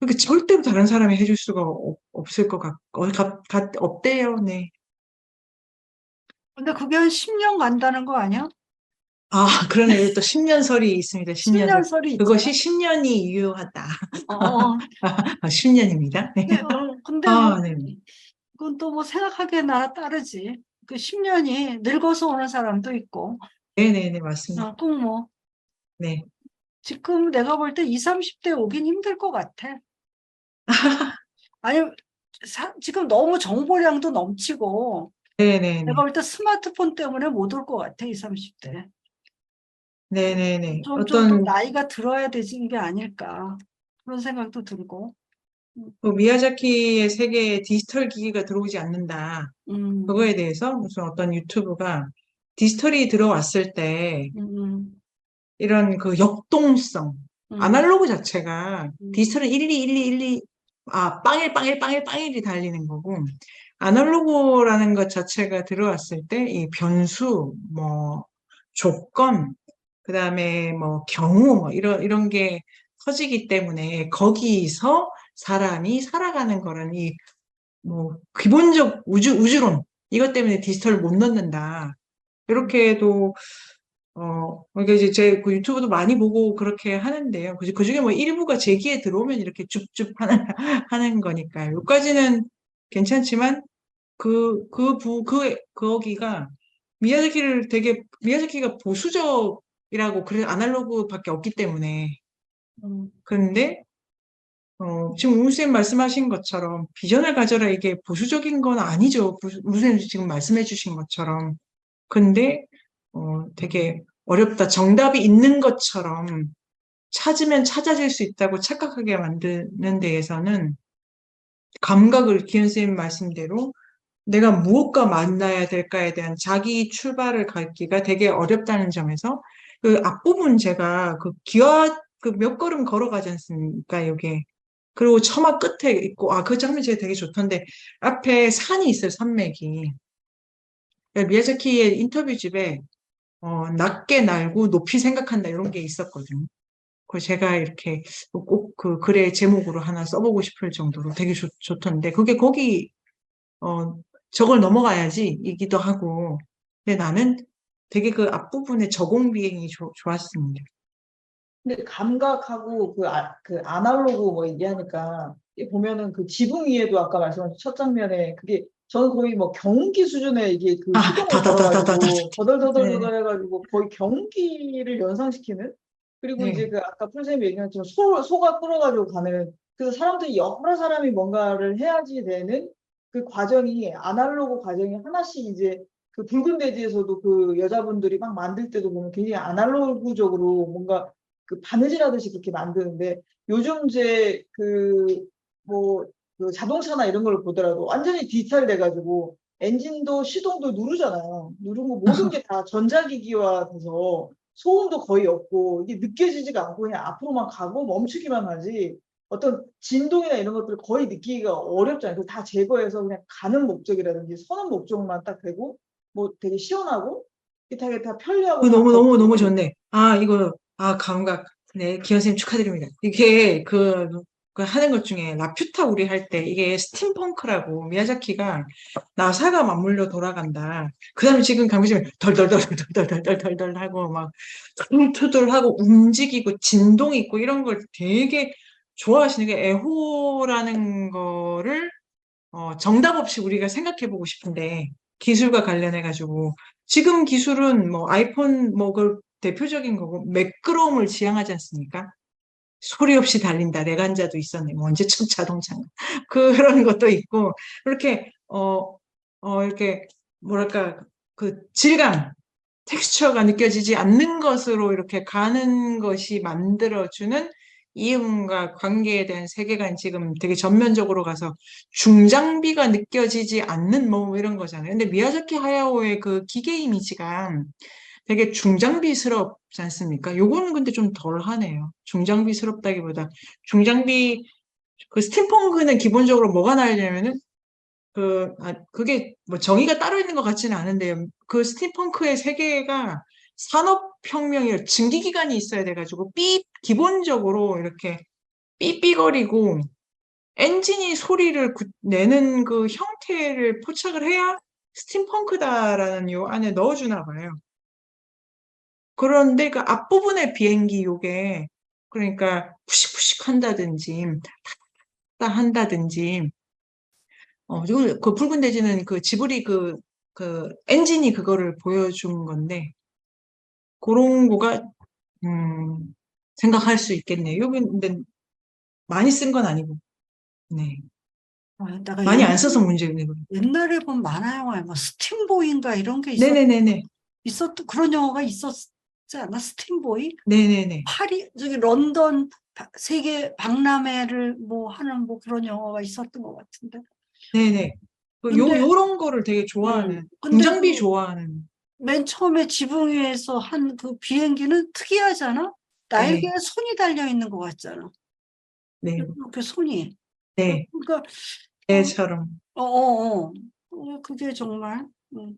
그러니까 절대로 다른 사람이 해줄 수가 없을 것 없대요. 네. 근데 그게 한 10년 간다는 거 아니야? 아, 그러네. 여기 또 10년설이 있습니다. 10년설. 10년설이 있잖아. 그것이 10년이 유효하다. 어, 10년입니다. 네. 근데 뭐, 아, 네. 그건 또 뭐 생각하기에 나라 따르지. 그 10년이 늙어서 오는 사람도 있고, 네네네, 맞습니다. 꼭 뭐, 네. 지금 내가 볼 때 20, 30대 오긴 힘들 것 같아. 아니, 지금 너무 정보량도 넘치고, 네네네. 내가 볼 때 스마트폰 때문에 못 올 것 같아, 20, 30대. 네네네. 좀 더 어떤, 나이가 들어야 되는 게 아닐까. 그런 생각도 들고. 그 미야자키의 세계에 디지털 기기가 들어오지 않는다. 음, 그거에 대해서 무슨 어떤 유튜브가 디지털이 들어왔을 때 음, 이런 그 역동성, 음, 아날로그 자체가 음, 디지털은 12, 빵일이 달리는 거고 아날로그라는 것 자체가 들어왔을 때 이 변수, 뭐 조건, 그다음에 뭐 경우 뭐 이런 게 터지기 때문에 거기서 사람이 살아가는 거는 이 뭐 기본적 우주론 이것 때문에 디지털을 못 넣는다. 이렇게도 그러니까 이제 제 그 유튜브도 많이 보고 그렇게 하는데요. 그 중에 뭐 일부가 제 귀에 들어오면 이렇게 줍줍 하는 거니까요. 여기까지는 괜찮지만 거기가 미야자키가 보수적이라고 그래 아날로그밖에 없기 때문에 음. 그런데 지금 우쌤 말씀하신 것처럼 비전을 가져라 이게 보수적인 건 아니죠. 우쌤 지금 말씀해 주신 것처럼. 근데 되게 어렵다. 정답이 있는 것처럼 찾으면 찾아질 수 있다고 착각하게 만드는 데에서는 감각을 기현 선생님 말씀대로 내가 무엇과 만나야 될까에 대한 자기 출발을 갖기가 되게 어렵다는 점에서 그 앞부분 제가 그 기와 그 몇 걸음 걸어가지 않습니까? 여기. 그리고 처마 끝에 있고 그 장면 제가 되게 좋던데 앞에 산이 있어요. 산맥이. 미야자키의 인터뷰집에 낮게 날고 높이 생각한다 이런 게 있었거든요. 그래서 제가 이렇게 꼭 그 글의 제목으로 하나 써보고 싶을 정도로 되게 좋던데 그게 거기 저걸 넘어가야지 이기도 하고 근데 나는 되게 그 앞부분에 저공 비행이 좋았습니다. 근데 감각하고 그 아날로그 뭐 얘기하니까 이 보면은 그 지붕 위에도 아까 말씀하신 첫 장면에 그게 저는 거의 뭐 경운기 수준의 이게 그 시동을 다다다다다다. 걸어가지고 네, 더덜더덜더덜 해가지고 거의 경운기를 연상시키는 그리고 이제 네, 그 아까 선생님이 얘기한 것처럼 소가 끌어가지고 가는 그래서 사람들이 여러 사람이 뭔가를 해야지 되는 그 과정이 아날로그 과정이 하나씩 이제 그 붉은 돼지에서도 그 여자분들이 막 만들 때도 보면 굉장히 아날로그적으로 뭔가 그 바느질하듯이 그렇게 만드는데 요즘 이제 뭐 그 자동차나 이런 걸 보더라도 완전히 디지털 돼가지고 엔진도 시동도 누르잖아요. 누르고 모든 게 다 전자기기화 돼서 소음도 거의 없고 이게 느껴지지가 않고 그냥 앞으로만 가고 멈추기만 하지 어떤 진동이나 이런 것들을 거의 느끼기가 어렵잖아요. 그거 다 제거해서 그냥 가는 목적이라든지 서는 목적만 딱 되고 뭐 되게 시원하고 되게 다 편리하고 다 너무 걷고 좋네. 감각. 네, 기현 선생님 축하드립니다. 이게 그 하는 것 중에 라퓨타 우리 할 때 이게 스팀펑크라고 미야자키가 나사가 맞물려 돌아간다. 그 다음에 지금 감독님 덜덜덜덜덜덜덜덜 하고 막 투덜투덜하고 움직이고 진동 있고 이런 걸 되게 좋아하시는 게 애호라는 거를 정답 없이 우리가 생각해 보고 싶은데 기술과 관련해 가지고 지금 기술은 뭐 아이폰 뭐 그 대표적인 거고 매끄러움을 지향하지 않습니까? 소리 없이 달린다. 내관자도 있었네. 뭐 언제쯤 자동차인가. 그런 것도 있고 이렇게 이렇게 뭐랄까 그 질감, 텍스처가 느껴지지 않는 것으로 이렇게 가는 것이 만들어주는 이음과 관계에 대한 세계관이 지금 되게 전면적으로 가서 중장비가 느껴지지 않는 뭐 이런 거잖아요. 근데 미야자키 하야오의 그 기계 이미지가 되게 중장비스럽지 않습니까? 요거는 근데 좀 덜하네요. 중장비스럽다기보다 중장비 그 스팀펑크는 기본적으로 뭐가 나오냐면은 그게 뭐 정의가 따로 있는 것 같지는 않은데요. 그 스팀펑크의 세계가 산업혁명이 증기기관이 있어야 돼가지고 기본적으로 이렇게 삐삐거리고 엔진이 소리를 내는 그 형태를 포착을 해야 스팀펑크다라는 요 안에 넣어주나 봐요. 그런데 그 앞부분의 비행기 요게 그러니까 푸식푸식 한다든지 따 한다든지 그리고 그 붉은 돼지는 그 지브리 그 엔진이 그거를 보여준 건데 그런 거가 생각할 수 있겠네요. 여기 근데 많이 쓴 건 아니고 네 내가 많이 안 써서 문제네. 옛날에 본 만화 영화에 뭐 스팀보이인가 이런 게 네네네네 그런 영화가 있었지 않아? 스팀보이? 네네네 저기 런던 세계 박람회를 뭐 하는 뭐 그런 영화가 있었던 것 같은데. 네네 요런 거를 되게 좋아하는 근데 중장비 좋아하는 맨 처음에 지붕 위에서 한 그 비행기는 특이하잖아? 날개에 손이 달려 있는 것 같잖아. 네, 이렇게 손이. 네, 그러니까, 애처럼. 그게 정말, 네.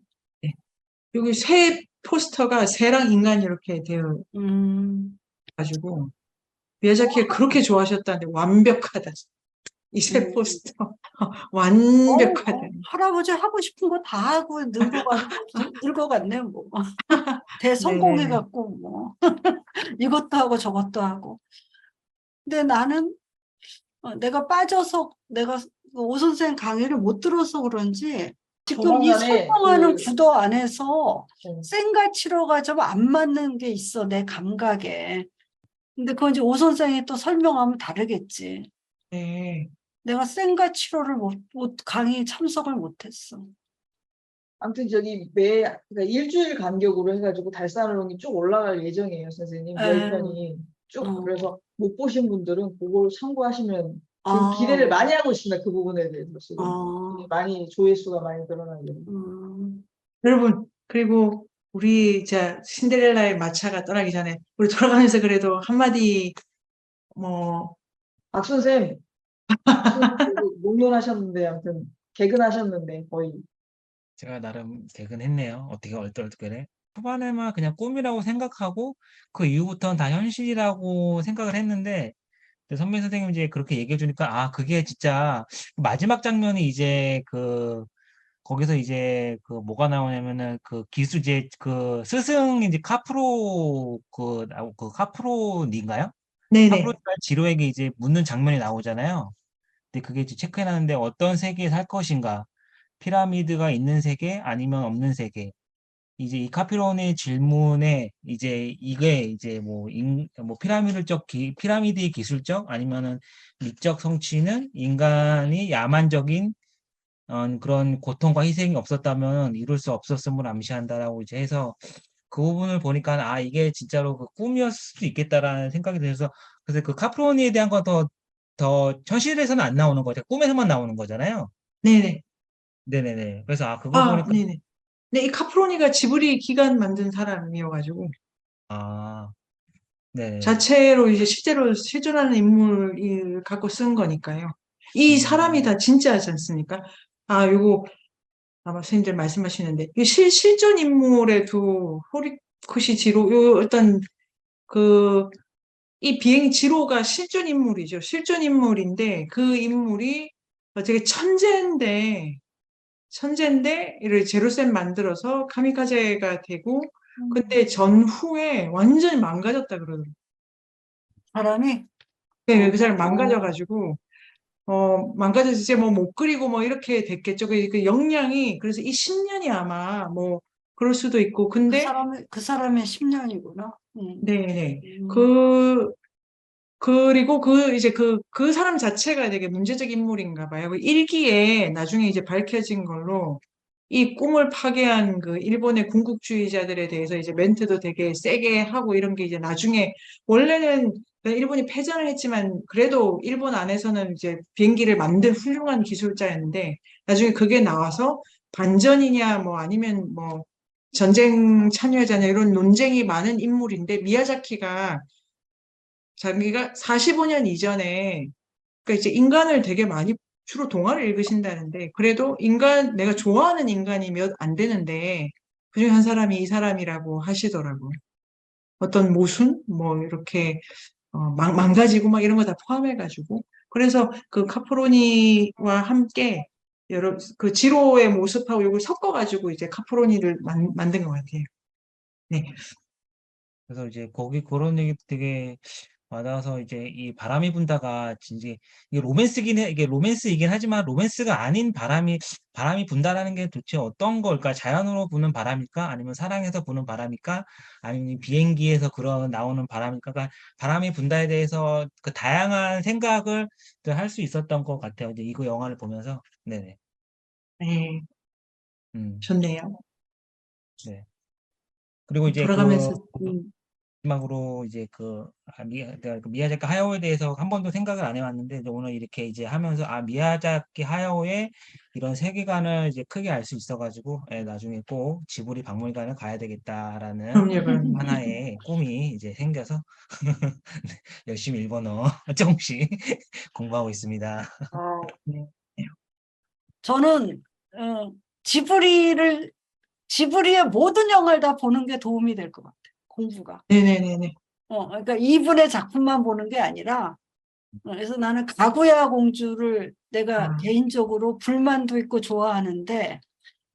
여기 새 포스터가 새랑 인간이 이렇게 되어 가지고 미야자키를 그렇게 좋아하셨다는데 완벽하다. 이 새 포스터 완벽하다. 할아버지 하고 싶은 거 다 하고 늙어갔네, 뭐. 네네네. 대성공해갖고, 뭐. 이것도 하고 저것도 하고. 근데 나는 내가 빠져서 내가 오 선생 강의를 못 들어서 그런지 지금 이 조만간에 설명하는 구도 안에서 네. 생가치로가 좀 안 맞는 게 있어, 내 감각에. 근데 그건 이제 오 선생이 또 설명하면 다르겠지. 네. 내가 생가치로를 강의 참석을 못했어. 아무튼 그러니까 일주일 간격으로 해가지고 달산울릉이 쭉 올라갈 예정이에요, 선생님. 10편이 쭉. 그래서 못 보신 분들은 그걸 참고하시면 지금 기대를 많이 하고 있습니다. 그 부분에 대해서 지금 되게 많이 조회수가 많이 늘어나요. 여러분, 그리고 우리 신데렐라의 마차가 떠나기 전에 우리 돌아가면서 그래도 한마디 박 선생 목론하셨는데 아무튼 개근하셨는데 거의 제가 나름 개근했네요. 어떻게 얼떨결에. 초반에만 그냥 꿈이라고 생각하고 그 이후부터는 다 현실이라고 생각을 했는데 선배 선생님 이제 그렇게 얘기해 주니까 그게 진짜 마지막 장면이 이제 거기서 이제 뭐가 나오냐면은 그 기수 이제 그 스승 이제 카프로니인가요? 네네. 카프로니가 지로에게 이제 묻는 장면이 나오잖아요. 근데 그게 이제 체크해 놨는데 어떤 세계에 살 것인가? 피라미드가 있는 세계 아니면 없는 세계. 이제 이 카피론의 질문에 이제 이게 이제 뭐 피라미드의 기술적 아니면은 미적 성취는 인간이 야만적인 그런 고통과 희생이 없었다면 이룰 수 없었음을 암시한다라고 이제 해서 그 부분을 보니까 이게 진짜로 그 꿈이었을 수도 있겠다라는 생각이 들어서 그래서 그 카프로니에 대한 건 더 현실에서는 안 나오는 거죠. 꿈에서만 나오는 거잖아요. 네네. 네네네. 그래서 그거 보니까 네네. 네, 이 카프로니가 지브리 기관 만든 사람이어가지고 아, 네. 자체로 이제 실제로 실존하는 인물을 갖고 쓴 거니까요. 이 사람이 다 진짜지 않습니까? 아, 요거 아마 선생님들 말씀하시는데 이 실존 인물의 두 호리코시 지로 요 어떤 그 이 비행 지로가 실존 인물이죠. 실존 인물인데 그 인물이 되게 천재인데 이를 제로셈 만들어서 카미카제가 되고 근데 전후에 완전히 망가졌다 그러더라고요. 사람이 네, 그 사람이 어, 망가져가지고 망가져서 이제 뭐 못 그리고 뭐 이렇게 됐겠죠. 그 역량이 그래서 이 10년이 아마 뭐 그럴 수도 있고 근데 그 사람의 10년이구나. 네네 그리고 이제 그 사람 자체가 되게 문제적 인물인가 봐요. 그 일기에 나중에 이제 밝혀진 걸로 이 꿈을 파괴한 그 일본의 군국주의자들에 대해서 이제 멘트도 되게 세게 하고 이런 게 이제 나중에 원래는 일본이 패전을 했지만 그래도 일본 안에서는 이제 비행기를 만든 훌륭한 기술자였는데 나중에 그게 나와서 반전이냐 뭐 아니면 뭐 전쟁 참여자냐 이런 논쟁이 많은 인물인데 미야자키가 자기가 45년 이전에 그러니까 이제 인간을 되게 많이 주로 동화를 읽으신다는데 그래도 내가 좋아하는 인간이 몇 안 되는데 그중에 한 사람이 이 사람이라고 하시더라고요. 어떤 모순 뭐 이렇게 망가지고 막 이런 거 다 포함해가지고 그래서 그 카프로니와 함께 여러 그 지로의 모습하고 이걸 섞어가지고 이제 카프로니를 만든 것 같아요. 네. 그래서 이제 거기 그런 얘기 되게 맞아서 이제 이 바람이 분다가 이제 이게 이게 로맨스이긴 하지만 로맨스가 아닌 바람이 분다라는 게 도대체 어떤 걸까? 자연으로 부는 바람일까? 아니면 사랑해서 부는 바람일까? 아니면 비행기에서 나오는 바람일까? 그러니까 바람이 분다에 대해서 그 다양한 생각을 할 수 있었던 것 같아요. 이제 이거 영화를 보면서. 네네. 네, 음, 좋네요. 네. 그리고 이제 돌아가면서 마지막으로 이제 내가 그 미야자키 하야오에 대해서 한 번도 생각을 안 해왔는데 이제 오늘 이렇게 이제 하면서 미야자키 하야오의 이런 세계관을 이제 크게 알 수 있어가지고 나중에 꼭 지브리 박물관을 가야 되겠다라는 그럼요, 그럼요. 하나의 꿈이 이제 생겨서 열심히 일본어 조금씩 공부하고 있습니다. 네. 저는 지브리의 모든 영화를 다 보는 게 도움이 될 것 같아요. 공부가. 네네네네. 그러니까 이분의 작품만 보는 게 아니라 그래서 나는 가구야 공주를 내가 아, 개인적으로 불만도 있고 좋아하는데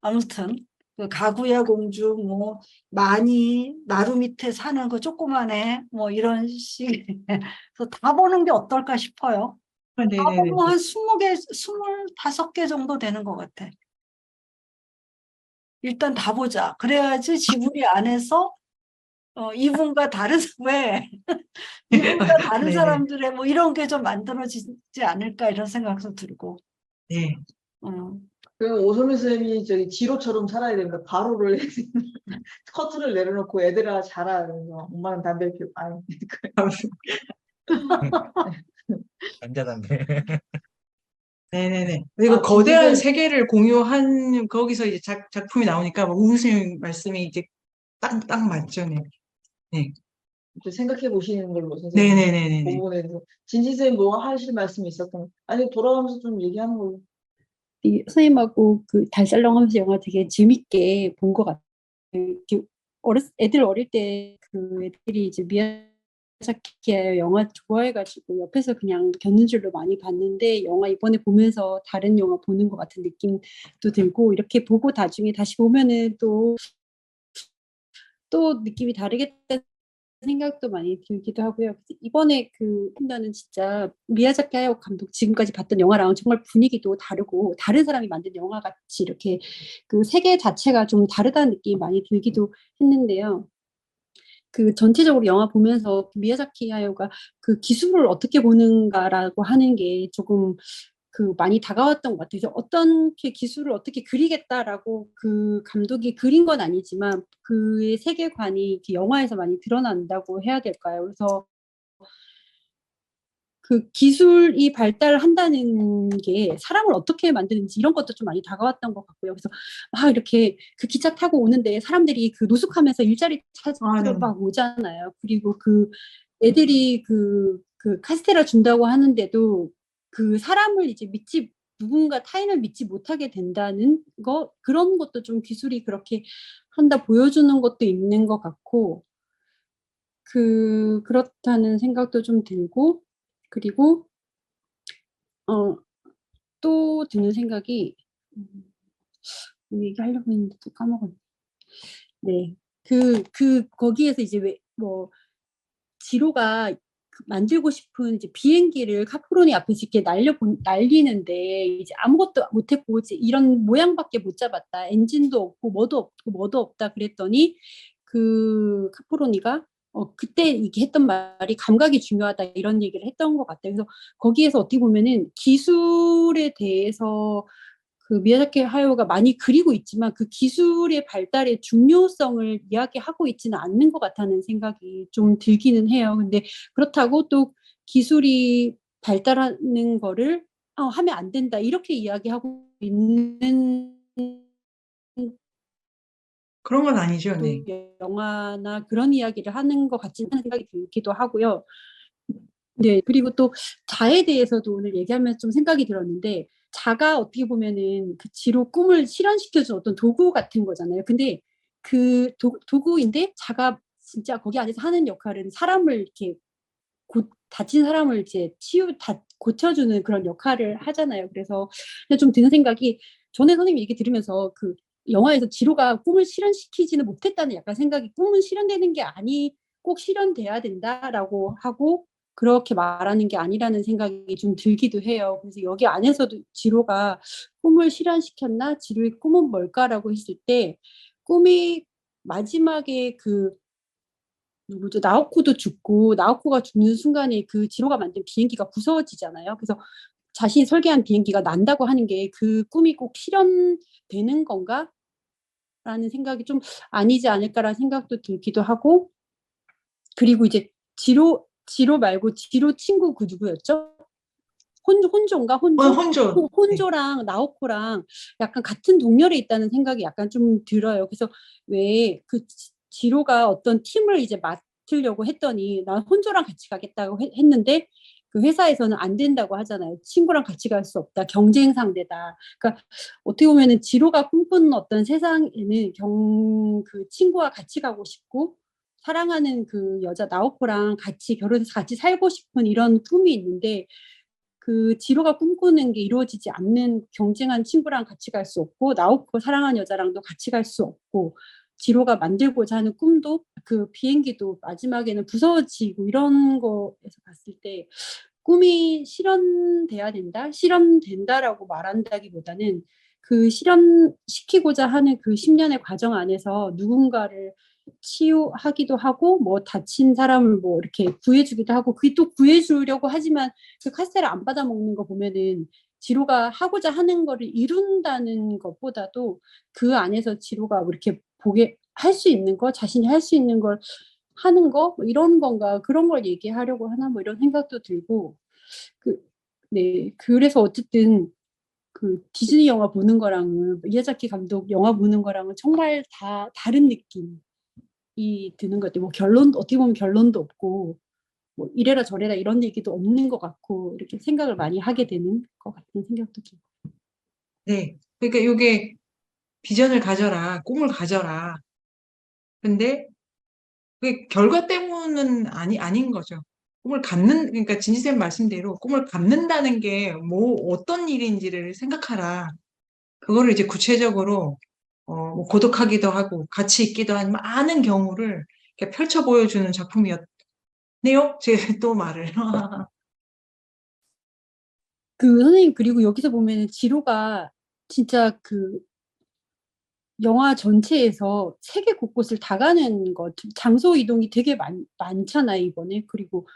아무튼 그 가구야 공주 뭐 많이 나루 밑에 사는 그 조그만해 뭐 이런 식 그래서 다 보는 게 어떨까 싶어요. 다 네네네. 보면 한 20개, 25개 정도 되는 것 같아. 일단 다 보자. 그래야지 지브리 안에서 이분과 다른 왜 이분과 다른 네네. 사람들의 뭐 이런 게 좀 만들어지지 않을까 이런 생각도 들고. 네. 어. 그 오소미 쌤이 저기 지로처럼 살아야 됩니다. 바로를 커튼을 내려놓고 애들아 자라. 그래서 엄마는 담배 피우고 아니 전자담배. 네네네. 그리고 거대한 진지쌤 세계를 공유한 거기서 이제 작품이 나오니까 뭐 우선생 말씀이 이제 딱 맞죠. 네. 네. 생각해 보시는 걸로 선생님 그 네네네네네. 부분에 대해서 진지쌤 뭐 하실 말씀이 있었던 아니 돌아가면서 좀 얘기하는 걸로. 이 선생님하고 그 달살롱 하면서 영화 되게 재밌게 본 것 같아요. 이렇게 애들 어릴 때 그 애들이 이제 미야자키 영화 좋아해가지고 옆에서 그냥 견눈질로 많이 봤는데 영화 이번에 보면서 다른 영화 보는 것 같은 느낌도 들고 이렇게 보고 나중에 다시 보면은 또 느낌이 다르겠다 생각도 많이 들기도 하고요. 이번에 그 판단은 진짜 미야자키 하야오 감독 지금까지 봤던 영화랑 정말 분위기도 다르고 다른 사람이 만든 영화 같이 이렇게 그 세계 자체가 좀 다르다는 느낌이 많이 들기도 했는데요. 그 전체적으로 영화 보면서 미야자키 하야오가 그 기술을 어떻게 보는가라고 하는 게 조금 그 많이 다가왔던 것 같아요. 그래서 어떤 기술을 어떻게 그리겠다라고 그 감독이 그린 건 아니지만 그의 세계관이 영화에서 많이 드러난다고 해야 될까요? 그래서 그 기술이 발달한다는 게 사람을 어떻게 만드는지 이런 것도 좀 많이 다가왔던 것 같고요. 그래서 막 이렇게 그 기차 타고 오는데 사람들이 그 노숙하면서 일자리 아, 네. 찾으러 막 오잖아요. 그리고 그 애들이 그 카스테라 준다고 하는데도 그 사람을 이제 누군가 타인을 믿지 못하게 된다는 거, 그런 것도 좀 기술이 그렇게 한다 보여주는 것도 있는 것 같고, 그렇다는 생각도 좀 들고, 그리고, 또 드는 생각이, 얘기하려고 했는데 또 까먹었네. 네. 거기에서 이제 지로가 만들고 싶은 이제 비행기를 카프로니 앞에서 이렇게 날리는데 이제 아무것도 못했고 이제 이런 모양밖에 못 잡았다. 엔진도 없고 뭐도 없다 그랬더니 그 카프로니가 그때 이렇게 했던 말이 감각이 중요하다 이런 얘기를 했던 것 같아요. 그래서 거기에서 어떻게 보면은 기술에 대해서 그 미야자키 하야오가 많이 그리고 있지만 그 기술의 발달의 중요성을 이야기하고 있지는 않는 것 같다는 생각이 좀 들기는 해요. 근데 그렇다고 또 기술이 발달하는 거를 하면 안 된다 이렇게 이야기하고 있는 그런 건 아니죠. 또 네. 영화나 그런 이야기를 하는 것 같지는 않은 생각이 들기도 하고요. 네, 그리고 또 자에 대해서도 오늘 얘기하면서 좀 생각이 들었는데, 자가 어떻게 보면은 그 지로 꿈을 실현시켜준 어떤 도구 같은 거잖아요. 근데 그 도구인데 자가 진짜 거기 안에서 하는 역할은 사람을 이렇게 다친 사람을 이제 고쳐주는 그런 역할을 하잖아요. 그래서 좀 드는 생각이, 전에 선생님 얘기 들으면서 그 영화에서 지로가 꿈을 실현시키지는 못했다는 약간 생각이, 꿈은 실현되는 게 꼭 실현돼야 된다라고 하고 그렇게 말하는 게 아니라는 생각이 좀 들기도 해요. 그래서 여기 안에서도 지로가 꿈을 실현시켰나? 지로의 꿈은 뭘까라고 했을 때, 꿈이 마지막에 누구죠? 나오코도 죽고, 나오코가 죽는 순간에 그 지로가 만든 비행기가 부서지잖아요. 그래서 자신이 설계한 비행기가 난다고 하는 게 그 꿈이 꼭 실현되는 건가? 라는 생각이 좀 아니지 않을까라는 생각도 들기도 하고, 그리고 이제 지로 말고 지로 친구 그 누구였죠? 혼조인가? 혼조. 네. 혼조랑 나오코랑 약간 같은 동열에 있다는 생각이 약간 좀 들어요. 그래서 왜 그 지로가 어떤 팀을 이제 맡으려고 했더니 난 혼조랑 같이 가겠다고 했는데 그 회사에서는 안 된다고 하잖아요. 친구랑 같이 갈 수 없다. 경쟁 상대다. 그러니까 어떻게 보면은 지로가 꿈꾸는 어떤 세상에는 그 친구와 같이 가고 싶고 사랑하는 그 여자 나오코랑 같이 결혼해서 같이 살고 싶은 이런 꿈이 있는데, 그 지로가 꿈꾸는 게 이루어지지 않는, 경쟁한 친구랑 같이 갈 수 없고 나오코 사랑하는 여자랑도 같이 갈 수 없고, 지로가 만들고자 하는 꿈도 그 비행기도 마지막에는 부서지고, 이런 거에서 봤을 때 꿈이 실현돼야 된다? 실현된다라고 말한다기보다는 그 실현시키고자 하는 그 10년의 과정 안에서 누군가를 치유하기도 하고, 뭐 다친 사람을 뭐 이렇게 구해주기도 하고, 그게 또 구해주려고 하지만 그 카스테라 안 받아먹는 거 보면은 지로가 하고자 하는 거를 이룬다는 것보다도 그 안에서 지로가 뭐 이렇게 할 수 있는 거, 자신이 할 수 있는 걸 하는 거, 뭐 이런 건가, 그런 걸 얘기하려고 하나, 뭐 이런 생각도 들고, 네, 그래서 어쨌든 그 디즈니 영화 보는 거랑은, 미야자키 감독 영화 보는 거랑은 정말 다 다른 느낌이 드는 것 같아요. 뭐 어떻게 보면 결론도 없고, 뭐 이래라 저래라 이런 얘기도 없는 것 같고, 이렇게 생각을 많이 하게 되는 것 같은 생각도 들고. 네. 그러니까 이게 비전을 가져라, 꿈을 가져라. 근데 그게 결과 때문은 아닌 거죠. 그러니까 진지쌤 말씀대로 꿈을 갖는다는 게 뭐 어떤 일인지를 생각하라. 그거를 이제 구체적으로 뭐 고독하기도 하고 같이 있기도 한 많은 경우를 이렇게 펼쳐 보여주는 작품이었네요. 제 또 말을. 선생님, 그리고 여기서 보면은 지로가 진짜 그 영화 전체에서 세계 곳곳을 다 가는 거, 장소 이동이 되게 많잖아요, 이번에. 그리고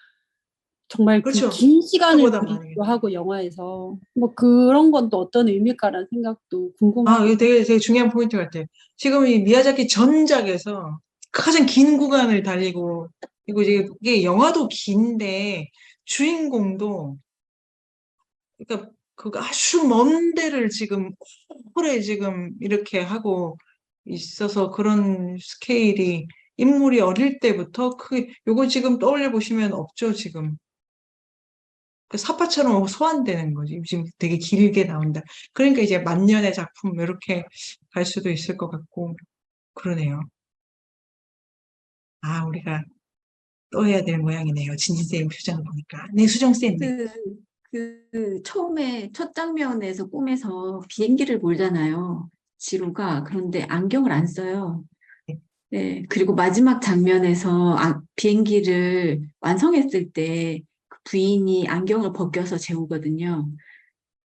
정말 그 그렇죠. 긴 시간을 생각보다 많이. 그리기도 하고, 영화에서. 뭐 그런 건 또 어떤 의미일까라는 생각도 궁금하고. 이거 되게 중요한 포인트 같아요. 지금 이 미야자키 전작에서 가장 긴 구간을 달리고, 그리고 이게 영화도 긴데, 주인공도 그러니까 그 아주 먼 데를 지금 오래 지금 이렇게 하고 있어서 그런 스케일이 인물이 어릴 때부터 요거 지금 떠올려 보시면 없죠, 지금. 그 사파처럼 소환되는 거지. 지금 되게 길게 나온다. 그러니까 이제 만년의 작품 이렇게 갈 수도 있을 것 같고 그러네요. 아, 우리가 또 해야 될 모양이네요. 진진쌤 표정을 보니까. 네, 수정쌤. 네. 처음에 첫 장면에서 꿈에서 비행기를 몰잖아요. 지로가. 그런데 안경을 안 써요. 네. 그리고 마지막 장면에서 비행기를 완성했을 때 그 부인이 안경을 벗겨서 재우거든요.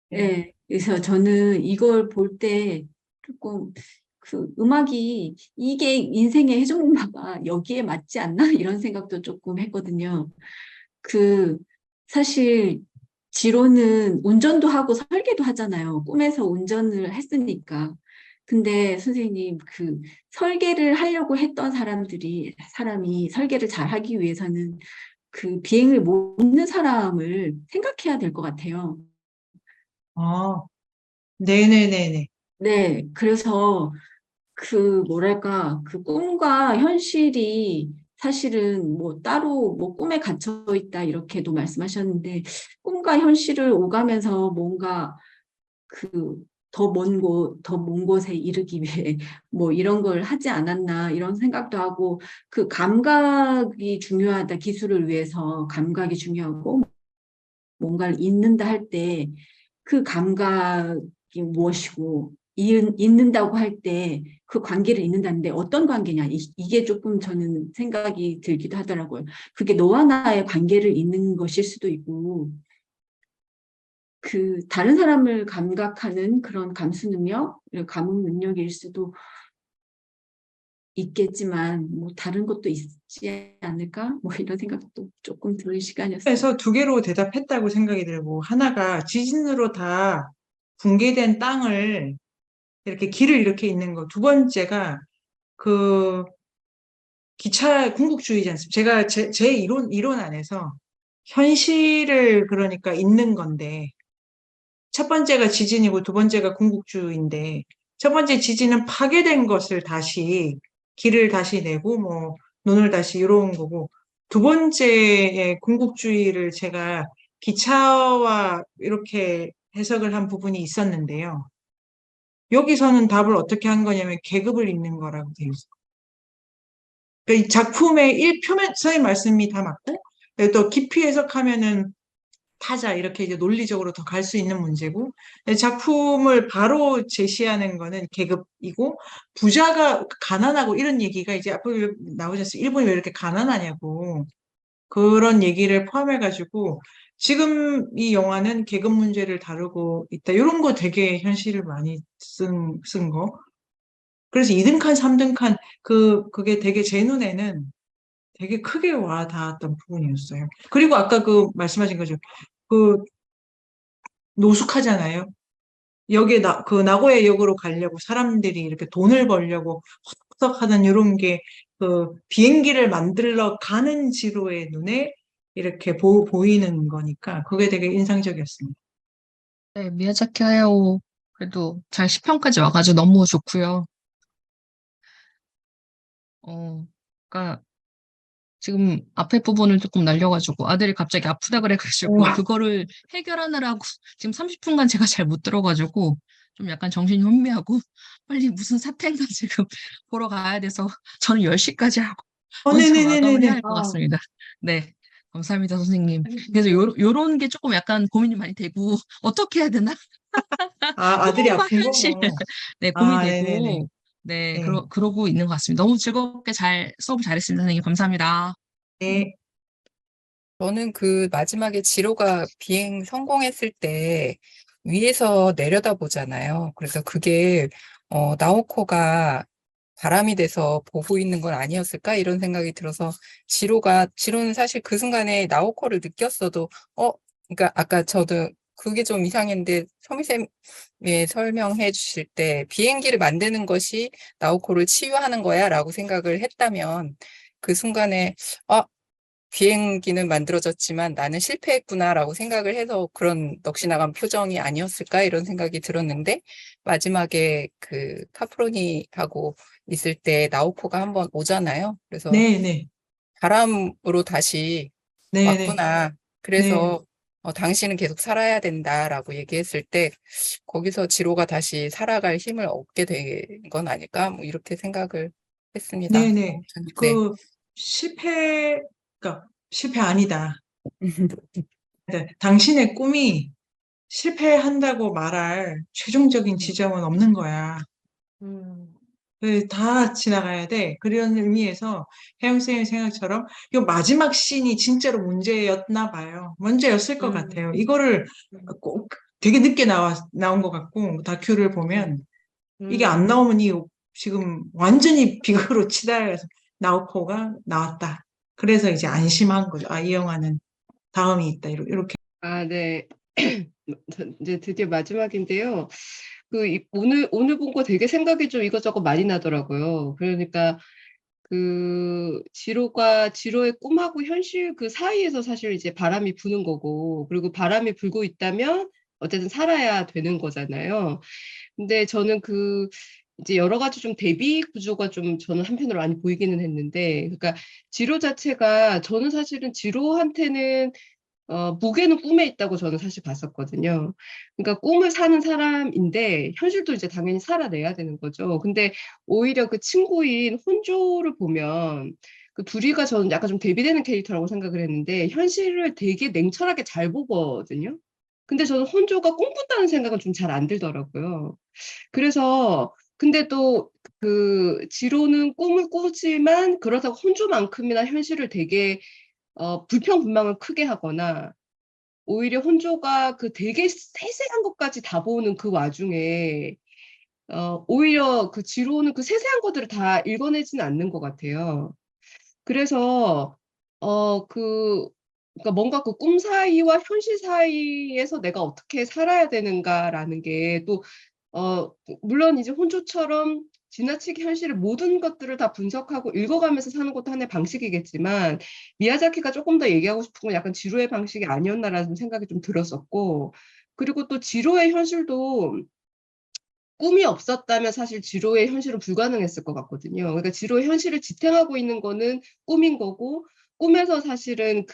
네. 그래서 저는 이걸 볼 때 조금 그 음악이 이게 인생의 해적문화가 여기에 맞지 않나? 이런 생각도 조금 했거든요. 사실 지로는 운전도 하고 설계도 하잖아요. 꿈에서 운전을 했으니까. 근데 선생님, 설계를 하려고 했던 사람이 설계를 잘 하기 위해서는 그 비행을 모르는 사람을 생각해야 될 것 같아요. 아, 네네네네. 네, 그래서 뭐랄까, 꿈과 현실이 사실은 뭐 따로 뭐 꿈에 갇혀 있다 이렇게도 말씀하셨는데, 꿈과 현실을 오가면서 뭔가 더 먼 곳에 이르기 위해 뭐 이런 걸 하지 않았나 이런 생각도 하고, 감각이 중요하다, 기술을 위해서 감각이 중요하고, 뭔가를 잊는다 할 때 그 감각이 무엇이고, 잊는다고 할 때 그 관계를 잊는다는데 어떤 관계냐, 이게 조금 저는 생각이 들기도 하더라고요. 그게 너와 나의 관계를 잊는 것일 수도 있고, 다른 사람을 감각하는 그런 감수 능력, 감흥 능력일 수도 있겠지만, 뭐 다른 것도 있지 않을까? 뭐 이런 생각도 조금 들 시간이었어요. 그래서 두 개로 대답했다고 생각이 들고, 하나가 지진으로 다 붕괴된 땅을 이렇게 길을 이렇게 있는 거. 두 번째가 기차 궁극주의지 않습니까? 제가 제 이론 안에서 현실을 그러니까 있는 건데, 첫 번째가 지진이고 두 번째가 궁극주의인데, 첫 번째 지진은 파괴된 것을 길을 다시 내고, 뭐, 눈을 다시 이런 거고, 두 번째의 궁극주의를 제가 기차와 이렇게 해석을 한 부분이 있었는데요. 여기서는 답을 어떻게 한 거냐면 계급을 잇는 거라고 되어 있어요. 그러니까 이 작품의 표면, 선생님 말씀이 다 맞고, 또 깊이 해석하면은 타자, 이렇게 이제 논리적으로 더 갈 수 있는 문제고, 작품을 바로 제시하는 거는 계급이고, 부자가 가난하고 이런 얘기가 이제 앞으로 나오지 않습니까? 일본이 왜 이렇게 가난하냐고, 그런 얘기를 포함해가지고, 지금 이 영화는 계급 문제를 다루고 있다. 이런 거 되게 현실을 많이 쓴 거. 그래서 2등 칸, 3등 칸, 그게 되게 제 눈에는 되게 크게 와 닿았던 부분이었어요. 그리고 아까 말씀하신 거죠. 노숙하잖아요. 여기에 나고야 역으로 가려고 사람들이 이렇게 돈을 벌려고 헛헛 하는 이런 게 비행기를 만들러 가는 지로의 눈에 이렇게 보이는 거니까 그게 되게 인상적이었습니다. 네, 미야자키 하야오 그래도 잘 10편까지 와가지고 너무 좋고요. 그러니까 지금 앞에 부분을 조금 날려가지고 아들이 갑자기 아프다 그래가지고 그거를 해결하느라고 지금 30분간 제가 잘 못 들어가지고 좀 약간 정신이 혼미하고 빨리 무슨 사태인가 지금 보러 가야 돼서 저는 10시까지 하고 먼저 마감을 해야 할 것 같습니다. 네. 감사합니다, 선생님. 그래서 요런 게 조금 약간 고민이 많이 되고 어떻게 해야 되나? 아들이 부모가 아픈 거? 현실. 네, 고민이 네네네. 되고 네, 네. 그러고 있는 것 같습니다. 너무 즐겁게 수업을 잘했습니다, 선생님. 감사합니다. 네. 저는 마지막에 지로가 비행 성공했을 때 위에서 내려다보잖아요. 그래서 그게 나오코가 바람이 돼서 보고 있는 건 아니었을까? 이런 생각이 들어서 지로는 사실 그 순간에 나오코를 느꼈어도 그러니까 아까 저도 그게 좀 이상했는데 서미쌤이 설명해 주실 때 비행기를 만드는 것이 나오코를 치유하는 거야 라고 생각을 했다면 그 순간에 비행기는 만들어졌지만 나는 실패했구나라고 생각을 해서 그런 넋이나간 표정이 아니었을까 이런 생각이 들었는데 마지막에 그 카프로니하고 있을 때 나오코가 한번 오잖아요. 그래서 네네. 바람으로 다시 네네. 왔구나. 네. 그래서 당신은 계속 살아야 된다라고 얘기했을 때 거기서 지로가 다시 살아갈 힘을 얻게 된 건 아닐까? 뭐 이렇게 생각을 했습니다. 네네. 아무튼 네. 그 그러니까 실패 아니다. 네, 당신의 꿈이 실패한다고 말할 최종적인 지점은 없는 거야. 음. 다 지나가야 돼. 그런 의미에서 혜영 쌤의 생각처럼 이 마지막 씬이 진짜로 문제였나 봐요. 문제였을 것 같아요. 이거를 꼭 되게 늦게 나온 것 같고 다큐를 보면 이게 안 나오면 지금 완전히 비극으로 치달아서 나우코가 나왔다. 그래서 이제 안심한 거죠. 아, 이 영화는 다음이 있다. 이렇게. 아, 네. 이제 드디어 마지막인데요. 오늘 본 거 되게 생각이 좀 이것저것 많이 나더라고요. 그러니까 지로의 꿈하고 현실 그 사이에서 사실 이제 바람이 부는 거고, 그리고 바람이 불고 있다면 어쨌든 살아야 되는 거잖아요. 근데 저는 이제 여러 가지 좀 대비 구조가 좀 저는 한편으로 많이 보이기는 했는데, 그러니까 지로 자체가 저는 사실은 지로한테는 무게는 꿈에 있다고 저는 사실 봤었거든요. 그러니까 꿈을 사는 사람인데 현실도 이제 당연히 살아내야 되는 거죠. 근데 오히려 그 친구인 혼조를 보면 그 둘이가 저는 약간 좀 대비되는 캐릭터라고 생각을 했는데 현실을 되게 냉철하게 잘 보거든요. 근데 저는 혼조가 꿈꾼다는 생각은 좀 잘 안 들더라고요. 그래서 근데 또 지로는 꿈을 꾸지만 그렇다고 혼조만큼이나 현실을 되게 불평불만을 크게 하거나 오히려 혼조가 그 되게 세세한 것까지 다 보는 그 와중에 오히려 그 지로는 그 세세한 것들을 다 읽어내지는 않는 것 같아요. 그래서 그러니까 뭔가 그 꿈 사이와 현실 사이에서 내가 어떻게 살아야 되는가라는 게 또 물론 이제 혼조처럼 지나치게 현실의 모든 것들을 다 분석하고 읽어가면서 사는 것도 하나의 방식이겠지만 미야자키가 조금 더 얘기하고 싶은 건 약간 지로의 방식이 아니었나라는 생각이 좀 들었었고 그리고 또 지로의 현실도 꿈이 없었다면 사실 지로의 현실은 불가능했을 것 같거든요. 그러니까 지로의 현실을 지탱하고 있는 거는 꿈인 거고 꿈에서 사실은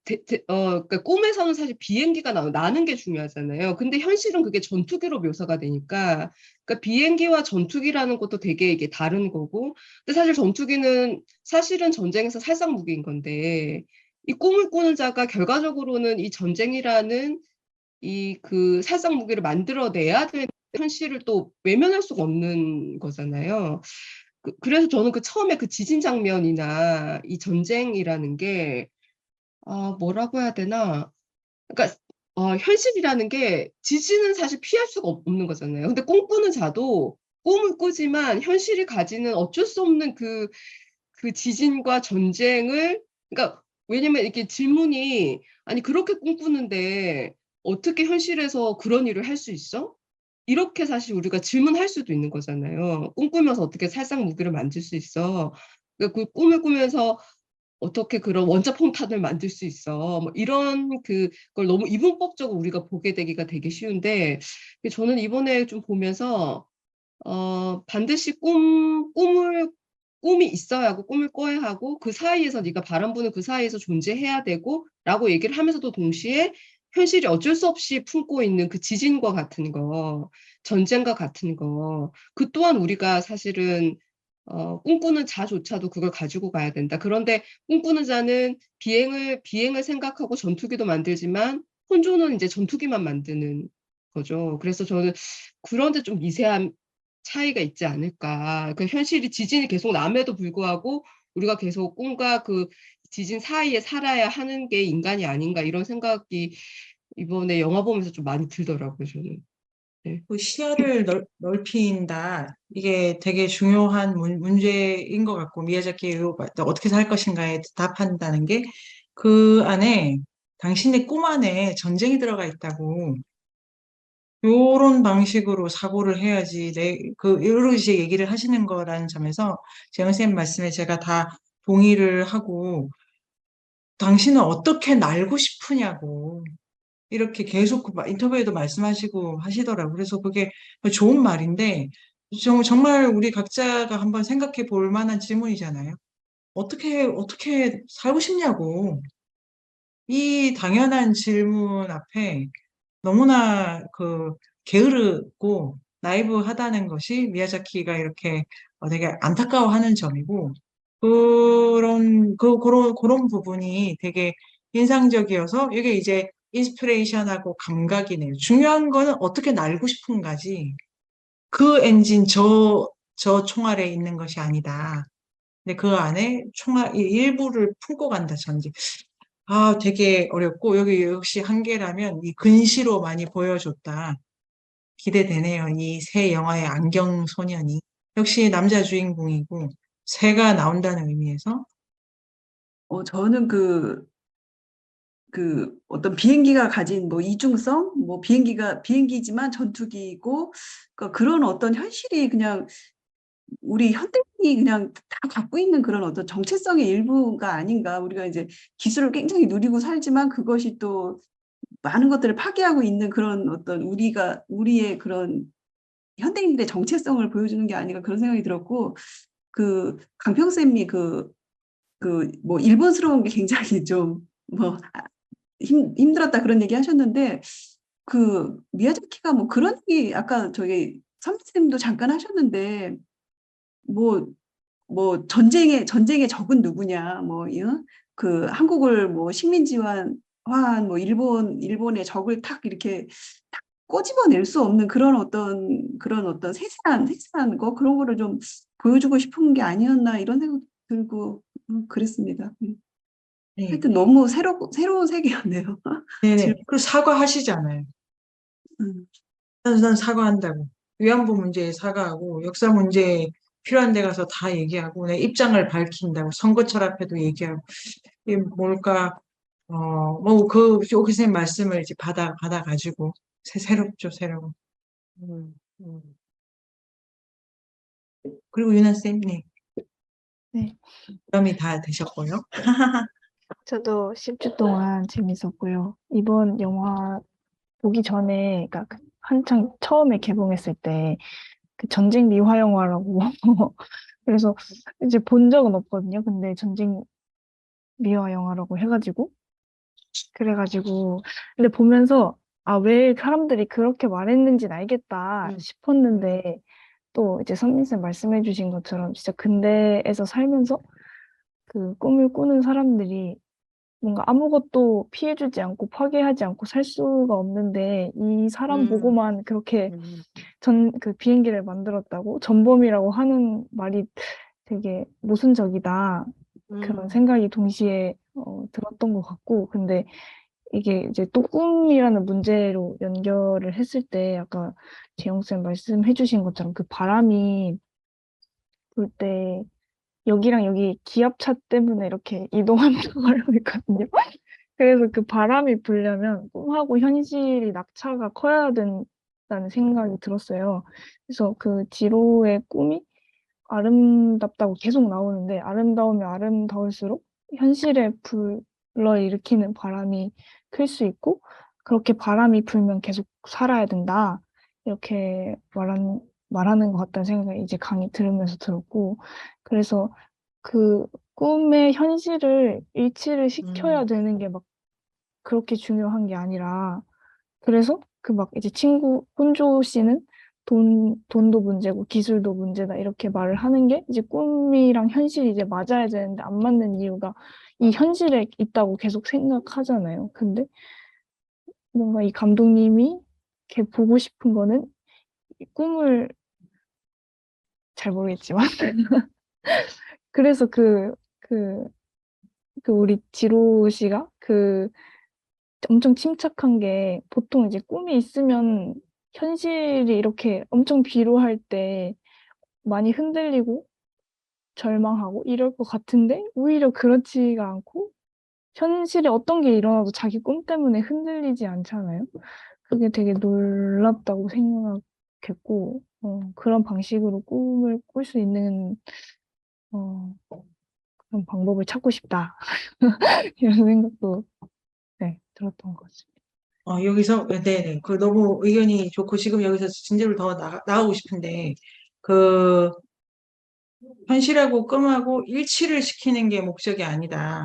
그러니까 꿈에서는 사실 비행기가 나는 게 중요하잖아요. 근데 현실은 그게 전투기로 묘사가 되니까, 그러니까 비행기와 전투기라는 것도 되게 이게 다른 거고, 근데 사실 전투기는 사실은 전쟁에서 살상 무기인 건데, 이 꿈을 꾸는 자가 결과적으로는 이 전쟁이라는 살상 무기를 만들어내야 되는 현실을 또 외면할 수가 없는 거잖아요. 그래서 저는 처음에 그 지진 장면이나 이 전쟁이라는 게 뭐라고 해야 되나? 그러니까 현실이라는 게 지진은 사실 피할 수가 없는 거잖아요. 근데 꿈꾸는 자도 꿈을 꾸지만 현실이 가지는 어쩔 수 없는 그 지진과 전쟁을 그러니까 왜냐면 이렇게 질문이 아니 그렇게 꿈꾸는데 어떻게 현실에서 그런 일을 할 수 있어? 이렇게 사실 우리가 질문할 수도 있는 거잖아요. 꿈꾸면서 어떻게 살상 무기를 만들 수 있어? 그러니까 그 꿈을 꾸면서 어떻게 그런 원자 폭탄을 만들 수 있어? 뭐 이런 그걸 너무 이분법적으로 우리가 보게 되기가 되게 쉬운데 저는 이번에 좀 보면서 반드시 꿈이 있어야 하고 꿈을 꿔야 하고 그 사이에서 네가 바람 부는 그 사이에서 존재해야 되고 라고 얘기를 하면서도 동시에 현실이 어쩔 수 없이 품고 있는 그 지진과 같은 거, 전쟁과 같은 거, 그 또한 우리가 사실은 꿈꾸는 자조차도 그걸 가지고 가야 된다. 그런데 꿈꾸는 자는 비행을 생각하고 전투기도 만들지만 혼조는 이제 전투기만 만드는 거죠. 그래서 저는 그런데 좀 미세한 차이가 있지 않을까. 그 현실이 지진이 계속 남에도 불구하고 우리가 계속 꿈과 그 지진 사이에 살아야 하는 게 인간이 아닌가 이런 생각이 이번에 영화 보면서 좀 많이 들더라고요, 저는. 네. 그 시야를 넓힌다. 이게 되게 중요한 문제인 것 같고, 미야자키가 어떻게 살 것인가에 답한다는 게 그 안에 당신의 꿈 안에 전쟁이 들어가 있다고. 요런 방식으로 사고를 해야지, 여러 이제 얘기를 하시는 거라는 점에서 재영 쌤 말씀에 제가 다 동의를 하고, 당신은 어떻게 날고 싶으냐고. 이렇게 계속 인터뷰에도 말씀하시고 하시더라고요. 그래서 그게 좋은 말인데, 정말 우리 각자가 한번 생각해 볼 만한 질문이잖아요. 어떻게 살고 싶냐고. 이 당연한 질문 앞에 너무나 게으르고 나이브하다는 것이 미야자키가 이렇게 되게 안타까워하는 점이고, 그런 부분이 되게 인상적이어서 이게 이제 인스피레이션하고 감각이네요. 중요한 거는 어떻게 날고 싶은가지. 그 엔진 저 총알에 있는 것이 아니다. 근데 그 안에 총알 일부를 품고 간다, 전지. 아, 되게 어렵고, 여기 역시 한계라면 이 근시로 많이 보여줬다. 기대되네요. 이 새 영화의 안경 소년이. 역시 남자 주인공이고, 새가 나온다는 의미에서. 저는 어떤 비행기가 가진 뭐 이중성, 뭐 비행기지만 전투기이고, 그러니까 그런 어떤 현실이 그냥 우리 현대인이 그냥 다 갖고 있는 그런 어떤 정체성의 일부가 아닌가. 우리가 이제 기술을 굉장히 누리고 살지만 그것이 또 많은 것들을 파괴하고 있는 그런 어떤 우리의 그런 현대인들의 정체성을 보여주는 게 아닌가 그런 생각이 들었고, 강평쌤이 뭐 일본스러운 게 굉장히 좀 뭐 힘들었다 그런 얘기 하셨는데, 미야자키가 뭐 그런 얘기 아까 저기 선생님도 잠깐 하셨는데, 뭐 전쟁의 적은 누구냐, 한국을 뭐 식민지화한 뭐 일본의 적을 탁 이렇게 탁 꼬집어낼 수 없는 그런 어떤 세세한 거, 그런 거를 좀 보여주고 싶은 게 아니었나 이런 생각 들고 그랬습니다. 네. 하여튼 너무 새로운 세계였네요. 네네. 그리고 사과하시잖아요. 음. 난 사과한다고. 위안부 문제에 사과하고, 역사 문제에 필요한 데 가서 다 얘기하고, 내 입장을 밝힌다고, 선거철 앞에도 얘기하고, 이게 뭘까, 교수님 말씀을 이제 받아가지고, 새롭죠, 새로워. 그리고 유나쌤, 네. 네, 부담이 다 되셨고요. 저도 10주 동안 재밌었고요. 이번 영화 보기 전에, 그러니까 한창 처음에 개봉했을 때 그 전쟁 미화 영화라고 그래서 이제 본 적은 없거든요. 근데 전쟁 미화 영화라고 해가지고 그래가지고 근데 보면서 아, 왜 사람들이 그렇게 말했는지는 알겠다 싶었는데 또 이제 선민쌤 말씀해주신 것처럼 진짜 근대에서 살면서 그 꿈을 꾸는 사람들이 뭔가 아무것도 피해주지 않고 파괴하지 않고 살 수가 없는데 이 사람 보고만 그렇게 그 비행기를 만들었다고 전범이라고 하는 말이 되게 모순적이다. 그런 생각이 동시에 들었던 것 같고, 근데 이게 이제 또 꿈이라는 문제로 연결을 했을 때 아까 재영쌤 말씀해주신 것처럼 그 바람이 불 때 여기랑 여기 기압차 때문에 이렇게 이동한다고 알고 있거든요. 그래서 그 바람이 불려면 꿈하고 현실이 낙차가 커야 된다는 생각이 들었어요. 그래서 그 지로의 꿈이 아름답다고 계속 나오는데 아름다우면 아름다울수록 현실에 불러일으키는 바람이 클 수 있고 그렇게 바람이 불면 계속 살아야 된다. 이렇게 말하는 것 같다는 생각이 이제 강의 들으면서 들었고 그래서 그 꿈의 현실을 일치를 시켜야 되는 게 막 그렇게 중요한 게 아니라 그래서 그 막 이제 친구 혼조 씨는 돈도 문제고 기술도 문제다 이렇게 말을 하는 게 이제 꿈이랑 현실이 이제 맞아야 되는데 안 맞는 이유가 이 현실에 있다고 계속 생각하잖아요. 근데 뭔가 이 감독님이 이렇게 보고 싶은 거는 이 꿈을 잘 모르겠지만 그래서 우리 지로 씨가 엄청 침착한 게 보통 이제 꿈이 있으면 현실이 이렇게 엄청 비루할 때 많이 흔들리고 절망하고 이럴 것 같은데 오히려 그렇지가 않고 현실에 어떤 게 일어나도 자기 꿈 때문에 흔들리지 않잖아요. 그게 되게 놀랍다고 생각했고 그런 방식으로 꿈을 꿀 수 있는 그런 방법을 찾고 싶다. 이런 생각도 네, 들었던 것 같습니다. 여기서, 네네. 그 너무 의견이 좋고, 지금 여기서 진도를 더 나가고 싶은데, 그, 현실하고 꿈하고 일치를 시키는 게 목적이 아니다.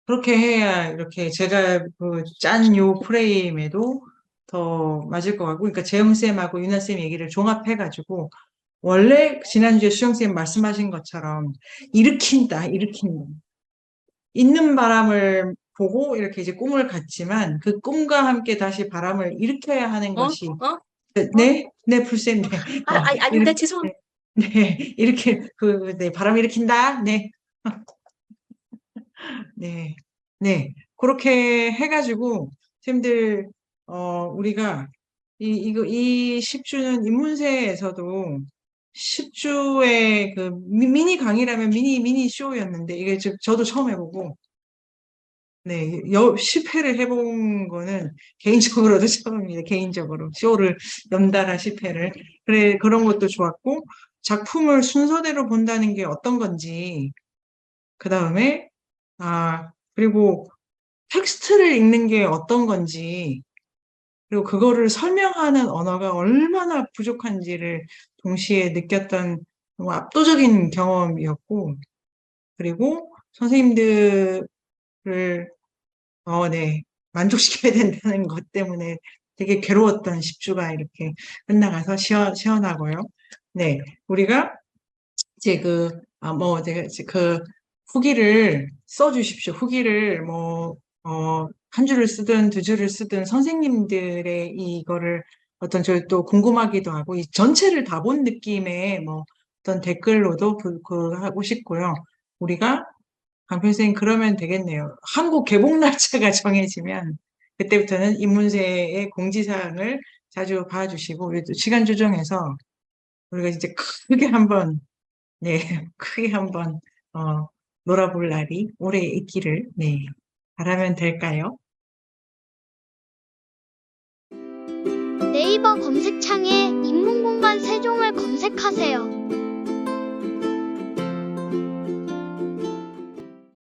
그렇게 해야 이렇게 제가 그 짠 요 프레임에도 더 맞을 것 같고, 그러니까 재영쌤하고 유나쌤 얘기를 종합해가지고, 원래 지난주에 수영쌤 말씀하신 것처럼 일으킨다. 있는 바람을 보고 이렇게 이제 꿈을 갔지만 그 꿈과 함께 다시 바람을 일으켜야 하는 것이 네, 풀쌤, 네. 아닙니다. 이렇게, 죄송합니다. 네, 이렇게 네, 바람 일으킨다. 네. 네. 네. 그렇게 해가지고 쌤들 우리가 이 10주는 인문세에서도 10주의 그 미니 강의라면 미니 쇼였는데 이게 저도 처음 해보고 네, 10회를 해본 거는 개인적으로도 처음입니다. 개인적으로. 쇼를 연달아 10회를. 그래, 그런 것도 좋았고, 작품을 순서대로 본다는 게 어떤 건지, 그 다음에, 그리고 텍스트를 읽는 게 어떤 건지, 그리고 그거를 설명하는 언어가 얼마나 부족한지를 동시에 느꼈던 너무 압도적인 경험이었고, 그리고 선생님들을 네. 만족시켜야 된다는 것 때문에 되게 괴로웠던 10주가 이렇게 끝나가서 시원하고요. 네. 우리가 이제 제가 이제 그 후기를 써주십시오. 후기를 한 줄을 쓰든 두 줄을 쓰든 선생님들의 이거를 어떤 저희 또 궁금하기도 하고 이 전체를 다 본 느낌의 어떤 댓글로도 하고 싶고요. 우리가 강필선생님 그러면 되겠네요. 한국 개봉 날짜가 정해지면 그때부터는 인문세의 공지사항을 자주 봐주시고 우리 또 시간 조정해서 우리가 이제 크게 한번 크게 한번 놀아볼 날이 올해 있기를 바라면 될까요? 네이버 검색창에 인문공간 세종을 검색하세요.